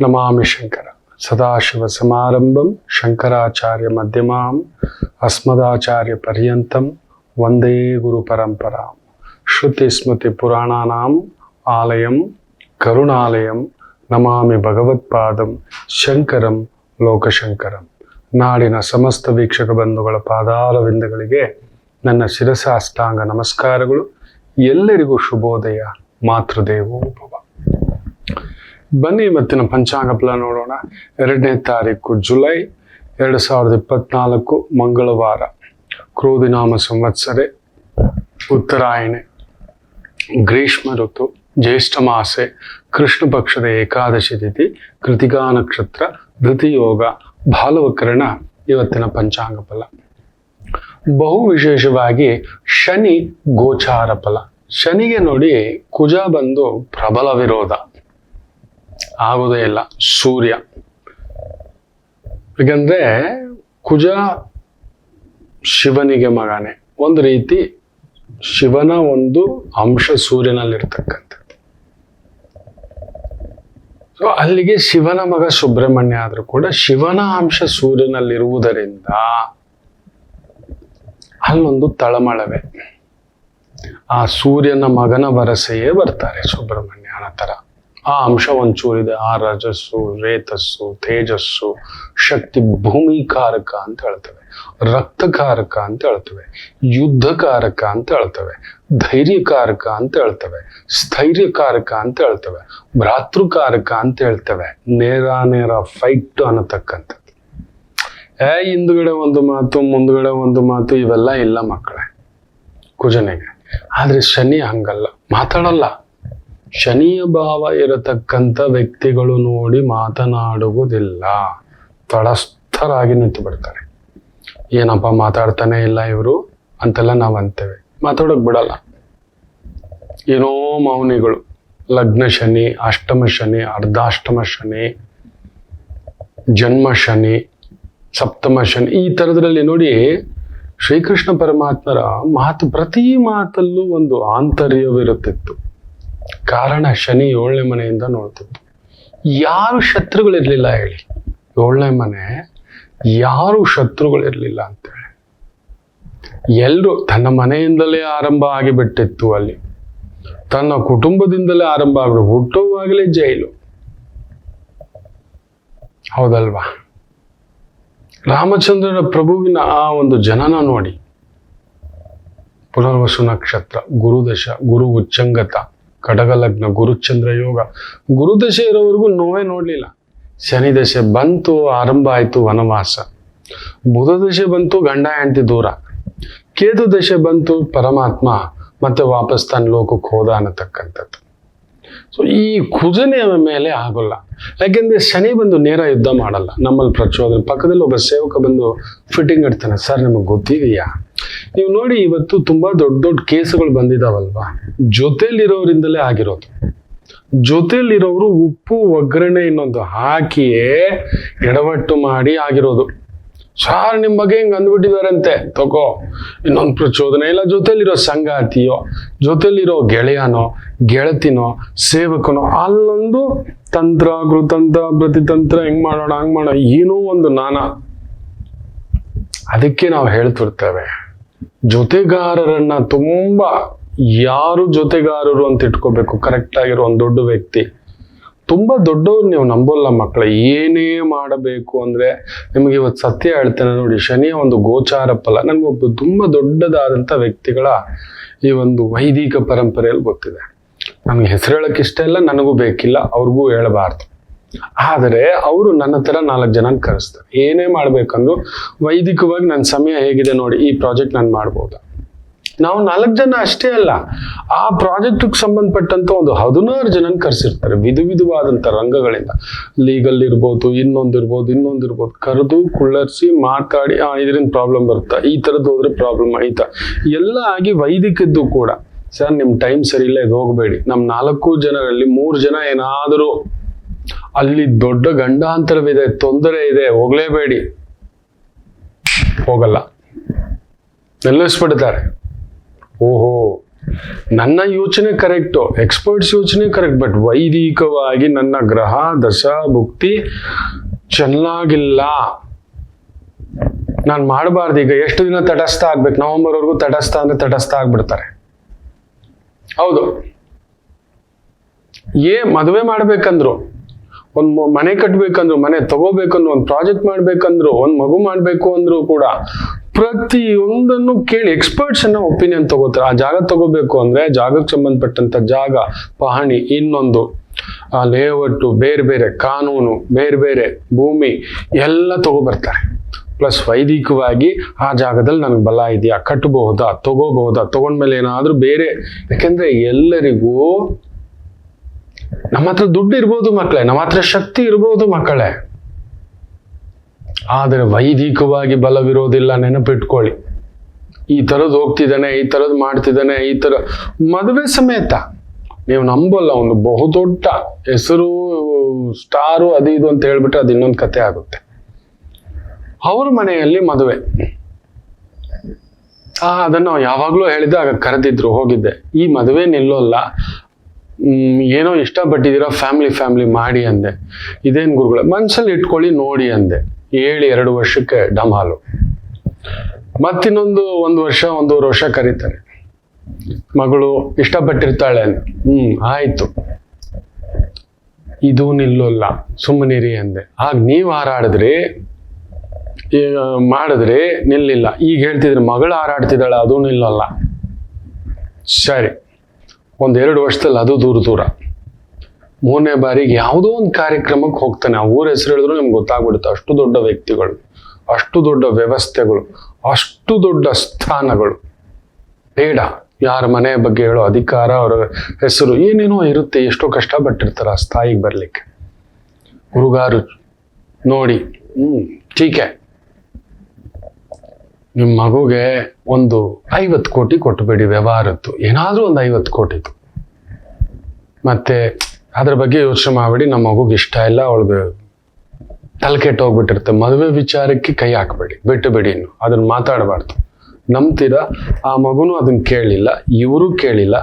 ನಮಾಮಿ ಶಂಕರ ಸದಾಶಿವ ಸಮಾರಂಭಂ ಶಂಕರಾಚಾರ್ಯ ಮಧ್ಯಮಾಂ ಅಸ್ಮದಾಚಾರ್ಯ ಪರ್ಯಂತಂ ವಂದೇ ಗುರು ಪರಂಪರಾಂ ಶ್ರುತಿ ಸ್ಮೃತಿ ಪುರಾಣಾನಾಂ ಆಲಯಂ ಕರುಣಾಲಯಂ ನಮಾಮಿ ಭಗವತ್ಪಾದಂ ಶಂಕರಂ ಲೋಕಶಂಕರಂ. ನಾಡಿನ ಸಮಸ್ತ ವೀಕ್ಷಕ ಬಂಧುಗಳ ಪಾದಾರವಿಂದಗಳಿಗೆ ನನ್ನ ಶಿರಸಾಷ್ಟಾಂಗ ನಮಸ್ಕಾರಗಳು. ಎಲ್ಲರಿಗೂ ಶುಭೋದಯ. ಮಾತೃದೇವೋ ಭವ. ಬನ್ನಿ ಇವತ್ತಿನ ಪಂಚಾಂಗ ಫಲ ನೋಡೋಣ. 2ನೇ ತಾರೀಕು ಜುಲೈ 2024 ಮಂಗಳವಾರ. ಕ್ರೋಧಿನಾಮ ಸಂವತ್ಸರೆ, ಉತ್ತರಾಯಣೆ, ಗ್ರೀಷ್ಮ ಋತು, ಜ್ಯೇಷ್ಠ ಮಾಸೆ, ಕೃಷ್ಣ ಪಕ್ಷದ ಏಕಾದಶಿ ತಿಥಿ, ಕೃತಿಕಾ ನಕ್ಷತ್ರ, ಧೃತಿಯೋಗ, ಭಾಲವಕರಣ. ಇವತ್ತಿನ ಪಂಚಾಂಗ ಫಲ ಬಹು ವಿಶೇಷವಾಗಿ ಶನಿ ಗೋಚಾರ ಫಲ. ಶನಿಗೆ ನೋಡಿ ಕುಜ ಬಂದು ಪ್ರಬಲ ವಿರೋಧ ಆಗೋದೇ ಇಲ್ಲ. ಸೂರ್ಯ, ಯಾಕಂದ್ರೆ ಕುಜ ಶಿವನಿಗೆ ಮಗನೇ, ಒಂದು ರೀತಿ ಶಿವನ ಒಂದು ಅಂಶ ಸೂರ್ಯನಲ್ಲಿರ್ತಕ್ಕಂಥದ್ದು. ಸೊ ಅಲ್ಲಿಗೆ ಶಿವನ ಮಗ ಸುಬ್ರಹ್ಮಣ್ಯ ಆದ್ರೂ ಕೂಡ ಶಿವನ ಅಂಶ ಸೂರ್ಯನಲ್ಲಿರುವುದರಿಂದ ಅಲ್ಲೊಂದು ತಳಮಳವೆ. ಆ ಸೂರ್ಯನ ಮಗನ ವರಸೆಯೇ ಬರ್ತಾರೆ ಸುಬ್ರಹ್ಮಣ್ಯನ ತರ. ಆ ಅಂಶ ಒಂಚೂರಿದೆ. ಆ ರಜಸ್ಸು, ರೇತಸ್ಸು, ತೇಜಸ್ಸು, ಶಕ್ತಿ, ಭೂಮಿಕಾರಕ ಅಂತ ಹೇಳ್ತೇವೆ, ರಕ್ತಕಾರಕ ಅಂತ ಹೇಳ್ತೇವೆ, ಯುದ್ಧಕಾರಕ ಅಂತ ಹೇಳ್ತೇವೆ, ಧೈರ್ಯಕಾರಕ ಅಂತ ಹೇಳ್ತೇವೆ, ಸ್ಥೈರ್ಯಕಾರಕ ಅಂತ ಹೇಳ್ತೇವೆ, ಭ್ರಾತೃಕಾರಕ ಅಂತ ಹೇಳ್ತೇವೆ. ನೇರ ಫೈಟ್ ಅನ್ನತಕ್ಕಂಥದ್ದು. ಹಿಂದುಗಡೆ ಒಂದು ಮಾತು, ಮುಂದುಗಡೆ ಒಂದು ಮಾತು, ಇವೆಲ್ಲ ಇಲ್ಲ ಮಕ್ಕಳೇ ಕುಜನಿಗೆ. ಆದ್ರೆ ಶನಿ ಹಂಗಲ್ಲ, ಮಾತಾಡಲ್ಲ. ಶನಿಯ ಭಾವ ಇರತಕ್ಕಂಥ ವ್ಯಕ್ತಿಗಳು ನೋಡಿ ಮಾತನಾಡುವುದಿಲ್ಲ, ತಳಸ್ಥರಾಗಿ ನಿಂತು ಬಿಡ್ತಾರೆ. ಏನಪ್ಪ ಮಾತಾಡ್ತಾನೆ ಇಲ್ಲ ಇವರು ಅಂತೆಲ್ಲ ನಾವು ಅಂತೇವೆ, ಮಾತಾಡೋಕ್ ಬಿಡಲ್ಲ. ಏನೋ ಮೌನಿಗಳು. ಲಗ್ನ ಶನಿ, ಅಷ್ಟಮ ಶನಿ, ಅರ್ಧಾಷ್ಟಮ ಶನಿ, ಜನ್ಮ ಶನಿ, ಸಪ್ತಮ ಶನಿ, ಈ ಥರದ್ರಲ್ಲಿ ನೋಡಿ ಶ್ರೀಕೃಷ್ಣ ಪರಮಾತ್ಮರ ಮಾತು, ಪ್ರತಿ ಮಾತಲ್ಲೂ ಒಂದು ಆಂತರ್ಯವಿರುತ್ತಿತ್ತು. ಕಾರಣ ಶನಿ 7ನೇ ಮನೆಯಿಂದ ನೋಡ್ತಿತ್ತು. ಯಾರು ಶತ್ರುಗಳಿರ್ಲಿಲ್ಲ ಹೇಳಿ? 7ನೇ ಮನೆ, ಯಾರು ಶತ್ರುಗಳಿರ್ಲಿಲ್ಲ ಅಂತೇಳಿ. ಎಲ್ರು ತನ್ನ ಮನೆಯಿಂದಲೇ ಆರಂಭ ಆಗಿಬಿಟ್ಟಿತ್ತು. ಅಲ್ಲಿ ತನ್ನ ಕುಟುಂಬದಿಂದಲೇ ಆರಂಭ ಆಗ್ಬಿಡು. ಹುಟ್ಟುವಾಗಲೇ ಜೈಲು, ಹೌದಲ್ವಾ? ರಾಮಚಂದ್ರನ ಪ್ರಭುವಿನ ಆ ಒಂದು ಜನನ ನೋಡಿ. ಪುನರ್ವಸು ನಕ್ಷತ್ರ, ಗುರುದಶ, ಗುರು ಉಚ್ಚಂಗತ, ಕಡಗ ಲಗ್ನ, ಗುರುಚಂದ್ರ ಯೋಗ. ಗುರುದಶೆ ಇರೋವರೆಗೂ ನೋವೇ ನೋಡ್ಲಿಲ್ಲ. ಶನಿ ದಶೆ ಬಂತು, ಆರಂಭ ಆಯ್ತು ವನವಾಸ. ಬುಧ ದಶೆ ಬಂತು, ಗಂಡ ಹೆಂಡತಿ ದೂರ. ಕೇತು ದಶೆ ಬಂತು, ಪರಮಾತ್ಮ ಮತ್ತೆ ವಾಪಸ್ ತನ್ನ ಲೋಕಕ್ಕೆ ಹೋದ ಅನ್ನತಕ್ಕಂಥದ್ದು. ಸೊ ಈ ಕುಜನೆಯ ಮೇಲೆ ಆಗೋಲ್ಲ. ಯಾಕೆಂದ್ರೆ ಶನಿ ಬಂದು ನೇರ ಯುದ್ಧ ಮಾಡಲ್ಲ. ನಮ್ಮಲ್ಲಿ ಪ್ರಚೋದನೆ. ಪಕ್ಕದಲ್ಲಿ ಒಬ್ಬ ಸೇವಕ ಬಂದು ಫಿಟ್ಟಿಂಗ್ ಇಡ್ತಾನೆ. ಸರ್ ನಿಮಗೆ ಗೊತ್ತಿದೆಯಾ, ನೀವು ನೋಡಿ ಇವತ್ತು ತುಂಬಾ ದೊಡ್ಡ ದೊಡ್ಡ ಕೇಸುಗಳು ಬಂದಿದಾವಲ್ವಾ, ಜೊತೆಲಿರೋರಿಂದಲೇ ಆಗಿರೋದು. ಜೊತೆಲಿರೋರು ಉಪ್ಪು ಒಗ್ಗರಣೆ ಇನ್ನೊಂದು ಹಾಕಿಯೇ ಎಡವಟ್ಟು ಮಾಡಿ ಆಗಿರೋದು. ಸಾರ್ ನಿಮ್ ಬಗ್ಗೆ ಹಿಂಗ್ ಅಂದ್ಬಿಟ್ಟಿದಾರಂತೆ, ತಗೋ ಇನ್ನೊಂದು ಪ್ರಚೋದನೆ. ಇಲ್ಲ ಜೊತೆಲಿರೋ ಸಂಗಾತಿಯೋ, ಜೊತೆಲಿರೋ ಗೆಳೆಯನೋ, ಗೆಳತಿನೋ, ಸೇವಕನೋ, ಅಲ್ಲೊಂದು ತಂತ್ರ, ಕೃತಂತ್ರ, ಪ್ರತಿತಂತ್ರ, ಹೆಂಗ್ ಮಾಡೋಣ ಹಂಗ್ ಮಾಡೋಣ, ಏನೋ ಒಂದು ನಾನಾ. ಅದಕ್ಕೆ ನಾವು ಹೇಳ್ತಿರ್ತೇವೆ, ಜೊತೆಗಾರರನ್ನ ತುಂಬಾ, ಯಾರು ಜೊತೆಗಾರರು ಅಂತ ಇಟ್ಕೋಬೇಕು. ಕರೆಕ್ಟ್ ಆಗಿರೋ ಒಂದು ದೊಡ್ಡ ವ್ಯಕ್ತಿ. ತುಂಬಾ ದೊಡ್ಡವ್ರು ನೀವು ನಂಬೋಲ್ಲ ಮಕ್ಕಳ. ಏನೇ ಮಾಡಬೇಕು ಅಂದ್ರೆ, ನಿಮಗೆ ಇವತ್ತು ಸತ್ಯ ಹೇಳ್ತೇನೆ ನೋಡಿ, ಶನಿಯ ಒಂದು ಗೋಚಾರ ಫಲ ನನಗೊಬ್ಬ ತುಂಬಾ ದೊಡ್ಡದಾದಂಥ ವ್ಯಕ್ತಿಗಳ ಈ ಒಂದು ವೈದಿಕ ಪರಂಪರೆಯಲ್ಲಿ ಗೊತ್ತಿದೆ. ನಮ್ಗೆ ಹೆಸರು ಹೇಳಕ್ ಇಷ್ಟ ಇಲ್ಲ, ನನಗೂ ಬೇಕಿಲ್ಲ, ಅವ್ರಿಗೂ ಹೇಳಬಾರ್ದು. ಆದರೆ ಅವರು ನನ್ನ ತರ 4 ಜನ ಕರೆಸ್ತಾರೆ. ಏನೇ ಮಾಡ್ಬೇಕಂದ್ರು ವೈದಿಕವಾಗಿ ನನ್ನ ಸಮಯ ಹೇಗಿದೆ ನೋಡಿ, ಈ ಪ್ರಾಜೆಕ್ಟ್ ನಾನು ಮಾಡ್ಬೋದಾ? ನಾವು 4 ಜನ ಅಷ್ಟೇ ಅಲ್ಲ, ಆ ಪ್ರಾಜೆಕ್ಟ್ಗೆ ಸಂಬಂಧಪಟ್ಟಂತ ಒಂದು 16 ಜನ ಕರೆಸಿರ್ತಾರೆ. ವಿಧವಾದಂಥ ರಂಗಗಳಿಂದ. ಲೀಗಲ್ ಇರ್ಬೋದು, ಇನ್ನೊಂದಿರ್ಬೋದು, ಕರೆದು ಕುಳ್ಳರಿಸಿ ಮಾತಾಡಿ, ಇದರಿಂದ ಪ್ರಾಬ್ಲಮ್ ಬರುತ್ತಾ, ಈ ಥರದ್ದು ಹೋದ್ರೆ ಪ್ರಾಬ್ಲಮ್ ಆಯ್ತಾ, ಎಲ್ಲ ಆಗಿ ವೈದಿಕದ್ದು ಕೂಡ. ಸರ್ ನಿಮ್ ಟೈಮ್ ಸರಿ ಇಲ್ಲ, ಇದು ಹೋಗಬೇಡಿ. ನಮ್ 4 ಜನರಲ್ಲಿ 3 ಜನ ಏನಾದರೂ ಅಲ್ಲಿ ದೊಡ್ಡ ಗಂಡಾಂತರವಿದೆ, ತೊಂದರೆ ಇದೆ, ಹೋಗ್ಲೇಬೇಡಿ, ಹೋಗಲ್ಲ, ನಿಲ್ಲಿಸ್ಬಿಡ್ತಾರೆ. ಓಹೋ ನನ್ನ ಯೋಚನೆ ಕರೆಕ್ಟು, ಎಕ್ಸ್ಪರ್ಟ್ಸ್ ಯೋಚನೆ ಕರೆಕ್ಟ್, ಬಟ್ ವೈದಿಕವಾಗಿ ನನ್ನ ಗ್ರಹ ದಶಾ ಭುಕ್ತಿ ಚೆನ್ನಾಗಿಲ್ಲ. ನಾನು ಮಾಡಬಾರ್ದು. ಈಗ ಎಷ್ಟು ದಿನ ತಟಸ್ಥ ಆಗ್ಬೇಕು? ನವೆಂಬರ್ವರೆಗೂ ತಟಸ್ಥ ಅಂದ್ರೆ ತಟಸ್ಥ ಆಗ್ಬಿಡ್ತಾರೆ. ಹೌದು. ಮದುವೆ ಮಾಡ್ಬೇಕಂದ್ರು, ಒಂದು ಮನೆ ಕಟ್ಬೇಕಂದ್ರು, ಮನೆ ತಗೋಬೇಕಂದ್ರು, ಒಂದು ಪ್ರಾಜೆಕ್ಟ್ ಮಾಡ್ಬೇಕಂದ್ರು, ಒಂದು ಮಗು ಮಾಡ್ಬೇಕು ಅಂದ್ರು ಕೂಡ ಪ್ರತಿಯೊಂದನ್ನು ಕೇಳಿ ಎಕ್ಸ್ಪರ್ಟ್ಸ್ ಅನ್ನ ಒಪಿನಿಯನ್ ತಗೋತಾರೆ. ಆ ಜಾಗ ತಗೋಬೇಕು ಅಂದ್ರೆ ಜಾಗಕ್ಕೆ ಸಂಬಂಧಪಟ್ಟಂತ ಜಾಗ, ಪಹಣಿ, ಇನ್ನೊಂದು ಲೇಔಟು, ಬೇರೆ ಬೇರೆ ಕಾನೂನು, ಬೇರೆ ಬೇರೆ ಭೂಮಿ ಎಲ್ಲ ತಗೋಬರ್ತಾರೆ. ಪ್ಲಸ್ ವೈದಿಕವಾಗಿ ಆ ಜಾಗದಲ್ಲಿ ನನಗೆ ಬಲ ಇದೆಯಾ, ಕಟ್ಟಬಹುದಾ, ತಗೋಬಹುದಾ, ತಗೊಂಡ್ಮೇಲೆ ಏನಾದ್ರೂ ಬೇರೆ, ಯಾಕೆಂದ್ರೆ ಎಲ್ಲರಿಗೂ ನಮ್ಮ ಹತ್ರ ದುಡ್ಡು ಇರ್ಬೋದು ಮಕ್ಕಳೇ, ನಮ್ಮ ಹತ್ರ ಶಕ್ತಿ ಇರ್ಬೋದು ಮಕ್ಕಳೇ, ಆದರೆ ವೈದಿಕವಾಗಿ ಬಲವಿರೋದಿಲ್ಲ. ನೆನಪಿಟ್ಕೊಳ್ಳಿ. ಈ ಥರದ್ದು ಹೋಗ್ತಿದ್ದಾನೆ, ಈ ಥರದ್ದು ಮಾಡ್ತಿದ್ದಾನೆ, ಈ ಥರ ಮದುವೆ ಸಮೇತ ನೀವು ನಂಬಲ್ಲ, ಒಂದು ಬಹುದೊಡ್ಡ ಹೆಸರು ಸ್ಟಾರು ಅದು ಇದು ಅಂತ ಹೇಳ್ಬಿಟ್ರೆ ಅದು ಇನ್ನೊಂದು ಕತೆ ಆಗುತ್ತೆ. ಅವ್ರ ಮನೆಯಲ್ಲಿ ಮದುವೆ, ಅದನ್ನು ಯಾವಾಗ್ಲೂ ಹೇಳಿದ್ದೆ, ಆಗ ಕರೆದಿದ್ರು, ಹೋಗಿದ್ದೆ. ಈ ಮದುವೆ ನಿಲ್ಲೋಲ್ಲ, ಏನೋ ಇಷ್ಟಪಟ್ಟಿದ್ದೀರಾ, ಫ್ಯಾಮಿಲಿ ಮಾಡಿ ಅಂದೆ. ಇದೇನು ಗುರುಗಳ ಮನ್ಸಲ್ಲಿ ಇಟ್ಕೊಳ್ಳಿ ನೋಡಿ ಅಂದೆ. 2 ವರ್ಷಕ್ಕೆ ಡಮಾಲು. ಮತ್ತಿನ್ನೊಂದು 1 ವರ್ಷ 1.5 ವರ್ಷ ಕರೀತಾರೆ. ಮಗಳು ಇಷ್ಟಪಟ್ಟಿರ್ತಾಳೆ ಅಂದೆ. ಆಯ್ತು, ಇದು ನಿಲ್ಲೋಲ್ಲ, ಸುಮ್ಮನಿರಿ ಅಂದೆ. ಆಗ ನೀವು ಹಾರಾಡಿದ್ರಿ, ಮಾಡಿದ್ರಿ, ನಿಲ್ಲಿಲ್ಲ. ಈಗ ಹೇಳ್ತಿದ್ರಿ ಮಗಳು ಹಾರಾಡ್ತಿದ್ದಾಳೆ, ಅದು ನಿಲ್ಲಲ್ಲ. ಸರಿ, 1-2 ವರ್ಷದಲ್ಲಿ ಅದು ದೂರ. 3ನೇ ಬಾರಿಗೆ ಯಾವುದೋ ಒಂದು ಕಾರ್ಯಕ್ರಮಕ್ಕೆ ಹೋಗ್ತಾನೆ. ಆ ಊರ ಹೆಸರು ಹೇಳಿದ್ರು ನಿಮ್ಗೆ ಗೊತ್ತಾಗ್ಬಿಡುತ್ತೆ. ಅಷ್ಟು ದೊಡ್ಡ ವ್ಯಕ್ತಿಗಳು, ಅಷ್ಟು ದೊಡ್ಡ ವ್ಯವಸ್ಥೆಗಳು, ಅಷ್ಟು ದೊಡ್ಡ ಸ್ಥಾನಗಳು. ಬೇಡ ಯಾರ ಮನೆ ಬಗ್ಗೆ ಹೇಳೋ ಅಧಿಕಾರ, ಅವರ ಹೆಸರು ಏನೇನೋ ಇರುತ್ತೆ. ಎಷ್ಟೋ ಕಷ್ಟಪಟ್ಟಿರ್ತಾರೆ ಆ ಸ್ಥಾಯಿಗೆ ಬರ್ಲಿಕ್ಕೆ. ಹುಡುಗಾರು ನೋಡಿ, ಟೀಕೆ, ನಿಮ್ಮ ಮಗುಗೆ ಒಂದು 50 ಕೋಟಿ ಕೊಟ್ಟುಬೇಡಿ ವ್ಯವಹಾರದ್ದು, ಏನಾದ್ರೂ ಒಂದು 50 ಕೋಟಿದು. ಮತ್ತೆ ಅದ್ರ ಬಗ್ಗೆ ಯೋಚನೆ ಮಾಡಬೇಡಿ, ನಮ್ಮ ಮಗುಗೆ ಇಷ್ಟ ಇಲ್ಲ, ಅವಳಿಗೆ ತಲೆ ಕೆಟ್ಟು ಹೋಗ್ಬಿಟ್ಟಿರುತ್ತೆ. ಮದುವೆ ವಿಚಾರಕ್ಕೆ ಕೈ ಹಾಕಬೇಡಿ, ಬಿಟ್ಟು ಬಿಡಿ, ಇನ್ನು ಅದನ್ನ ಮಾತಾಡಬಾರ್ದು. ನಂಬ್ತೀರಾ? ಆ ಮಗುನು ಅದನ್ನ ಕೇಳಿಲ್ಲ, ಇವರು ಕೇಳಿಲ್ಲ.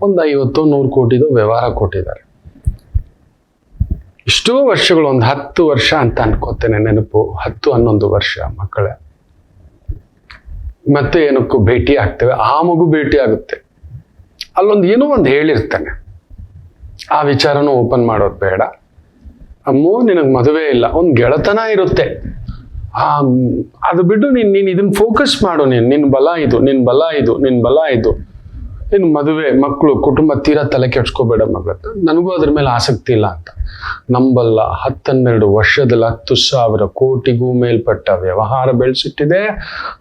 ಒಂದು 50-100 ಕೋಟಿದು ವ್ಯವಹಾರ ಕೊಟ್ಟಿದ್ದಾರೆ. ಇಷ್ಟೋ ವರ್ಷಗಳು, ಒಂದು 10 ವರ್ಷ ಅಂತ ಅನ್ಕೋತೇನೆ, ನೆನಪು 10-11 ವರ್ಷ ಮಕ್ಕಳೇ. ಮತ್ತೆ ಏನಕ್ಕೂ ಭೇಟಿ ಆಗ್ತೇವೆ, ಆ ಮಗು ಭೇಟಿ ಆಗುತ್ತೆ. ಅಲ್ಲೊಂದು ಏನೋ ಒಂದು ಹೇಳಿರ್ತಾನೆ, ಆ ವಿಚಾರನೂ ಓಪನ್ ಮಾಡೋದು ಬೇಡ. ಅಮ್ಮೋ ನಿನಗೆ ಮದುವೆ ಇಲ್ಲ, ಒಂದು ಗೆಳತನ ಇರುತ್ತೆ. ಅದು ಬಿಟ್ಟು ನೀನು ಇದನ್ನ ಫೋಕಸ್ ಮಾಡು. ನಿನ್ನ ಬಲ ಇದು, ನಿನ್ನ ಬಲ ಇದು, ನಿನ್ನ ಬಲ ಇದು. ಇನ್ನು ಮದುವೆ, ಮಕ್ಕಳು, ಕುಟುಂಬ ತೀರಾ ತಲೆ ಕೆಡ್ಸ್ಕೋಬೇಡ ಮಗಳ. ನನಗೂ ಅದ್ರ ಮೇಲೆ ಆಸಕ್ತಿ ಇಲ್ಲ ಅಂತ ನಂಬಲ್ಲ. 10-12 ವರ್ಷದಲ್ಲಿ 10,000 ಕೋಟಿಗೂ ಮೇಲ್ಪಟ್ಟ ವ್ಯವಹಾರ ಬೆಳೆಸಿಟ್ಟಿದೆ.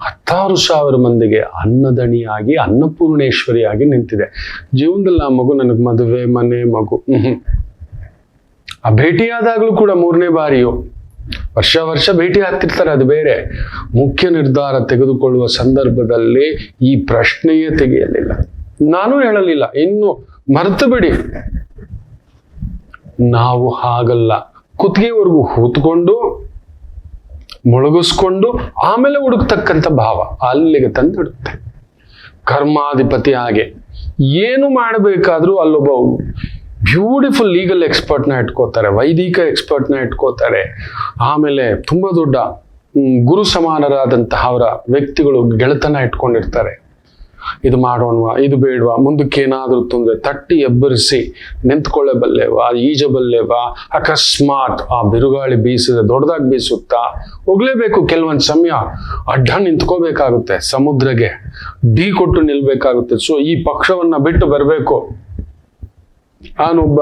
16,000 ಮಂದಿಗೆ ಅನ್ನದಣಿಯಾಗಿ, ಅನ್ನಪೂರ್ಣೇಶ್ವರಿಯಾಗಿ ನಿಂತಿದೆ. ಜೀವನದಲ್ಲಿ ಆ ಮಗು ನನಗೆ ಮದುವೆ, ಮನೆ, ಮಗು ಆ ಭೇಟಿಯಾದಾಗಲೂ ಕೂಡ 3ನೇ ಬಾರಿಯೋ, ವರ್ಷ ಭೇಟಿ ಆಗ್ತಿರ್ತಾರೆ, ಅದು ಬೇರೆ. ಮುಖ್ಯ ನಿರ್ಧಾರ ತೆಗೆದುಕೊಳ್ಳುವ ಸಂದರ್ಭದಲ್ಲಿ ಈ ಪ್ರಶ್ನೆಯೇ ತೆಗೆಯಲಿಲ್ಲ. ನಾನು ಹೇಳಲಿಲ್ಲ, ಇನ್ನು ಮರೆತು ಬಿಡಿ. ನಾವು ಹಾಗಲ್ಲ, ಕುತ್ತಿಗೆವರೆಗೂ ಕೂತ್ಕೊಂಡು ಮುಳುಗಿಸ್ಕೊಂಡು ಆಮೇಲೆ ಹುಡುಕ್ತಕ್ಕಂಥ ಭಾವ ಅಲ್ಲಿಗೆ ತಂದಿಡುತ್ತೆ. ಕರ್ಮಾಧಿಪತಿ ಹಾಗೆ ಏನು ಮಾಡಬೇಕಾದ್ರೂ ಅಲ್ಲೊಬ್ಬ ಬ್ಯೂಟಿಫುಲ್ ಲೀಗಲ್ ಎಕ್ಸ್ಪರ್ಟ್ನ ಇಟ್ಕೋತಾರೆ, ವೈದಿಕ ಎಕ್ಸ್ಪರ್ಟ್ನ ಇಟ್ಕೋತಾರೆ. ಆಮೇಲೆ ತುಂಬಾ ದೊಡ್ಡ ಗುರು ಸಮಾನರಾದಂತಹ ಅವರ ವ್ಯಕ್ತಿಗಳು ಗೆಳೆತನ ಇಟ್ಕೊಂಡಿರ್ತಾರೆ. ಇದು ಮಾಡೋಣವಾ, ಇದು ಬೇಡವಾ, ಮುಂದಕ್ಕೆ ಏನಾದ್ರೂ ತೊಂದರೆ, ತಟ್ಟಿ ಎಬ್ಬರಿಸಿ ನಿಂತ್ಕೊಳ್ಳಬಲ್ಲೇವಾ, ಈಜಬಲ್ಲೇವಾ, ಅಕಸ್ಮಾತ್ ಆ ಬಿರುಗಾಳಿ ಬೀಸಿದ ದೊಡ್ಡದಾಗಿ ಬೀಸುತ್ತಾ ಹೋಗ್ಲೇಬೇಕು. ಕೆಲವೊಂದು ಸಮಯ ಅಡ್ಡ ನಿಂತ್ಕೋಬೇಕಾಗುತ್ತೆ, ಸಮುದ್ರಗೆ ಡಿ ಕೊಟ್ಟು ನಿಲ್ಬೇಕಾಗುತ್ತೆ. ಸೊ ಈ ಪಕ್ಷವನ್ನ ಬಿಟ್ಟು ಬರಬೇಕು. ನಾನೊಬ್ಬ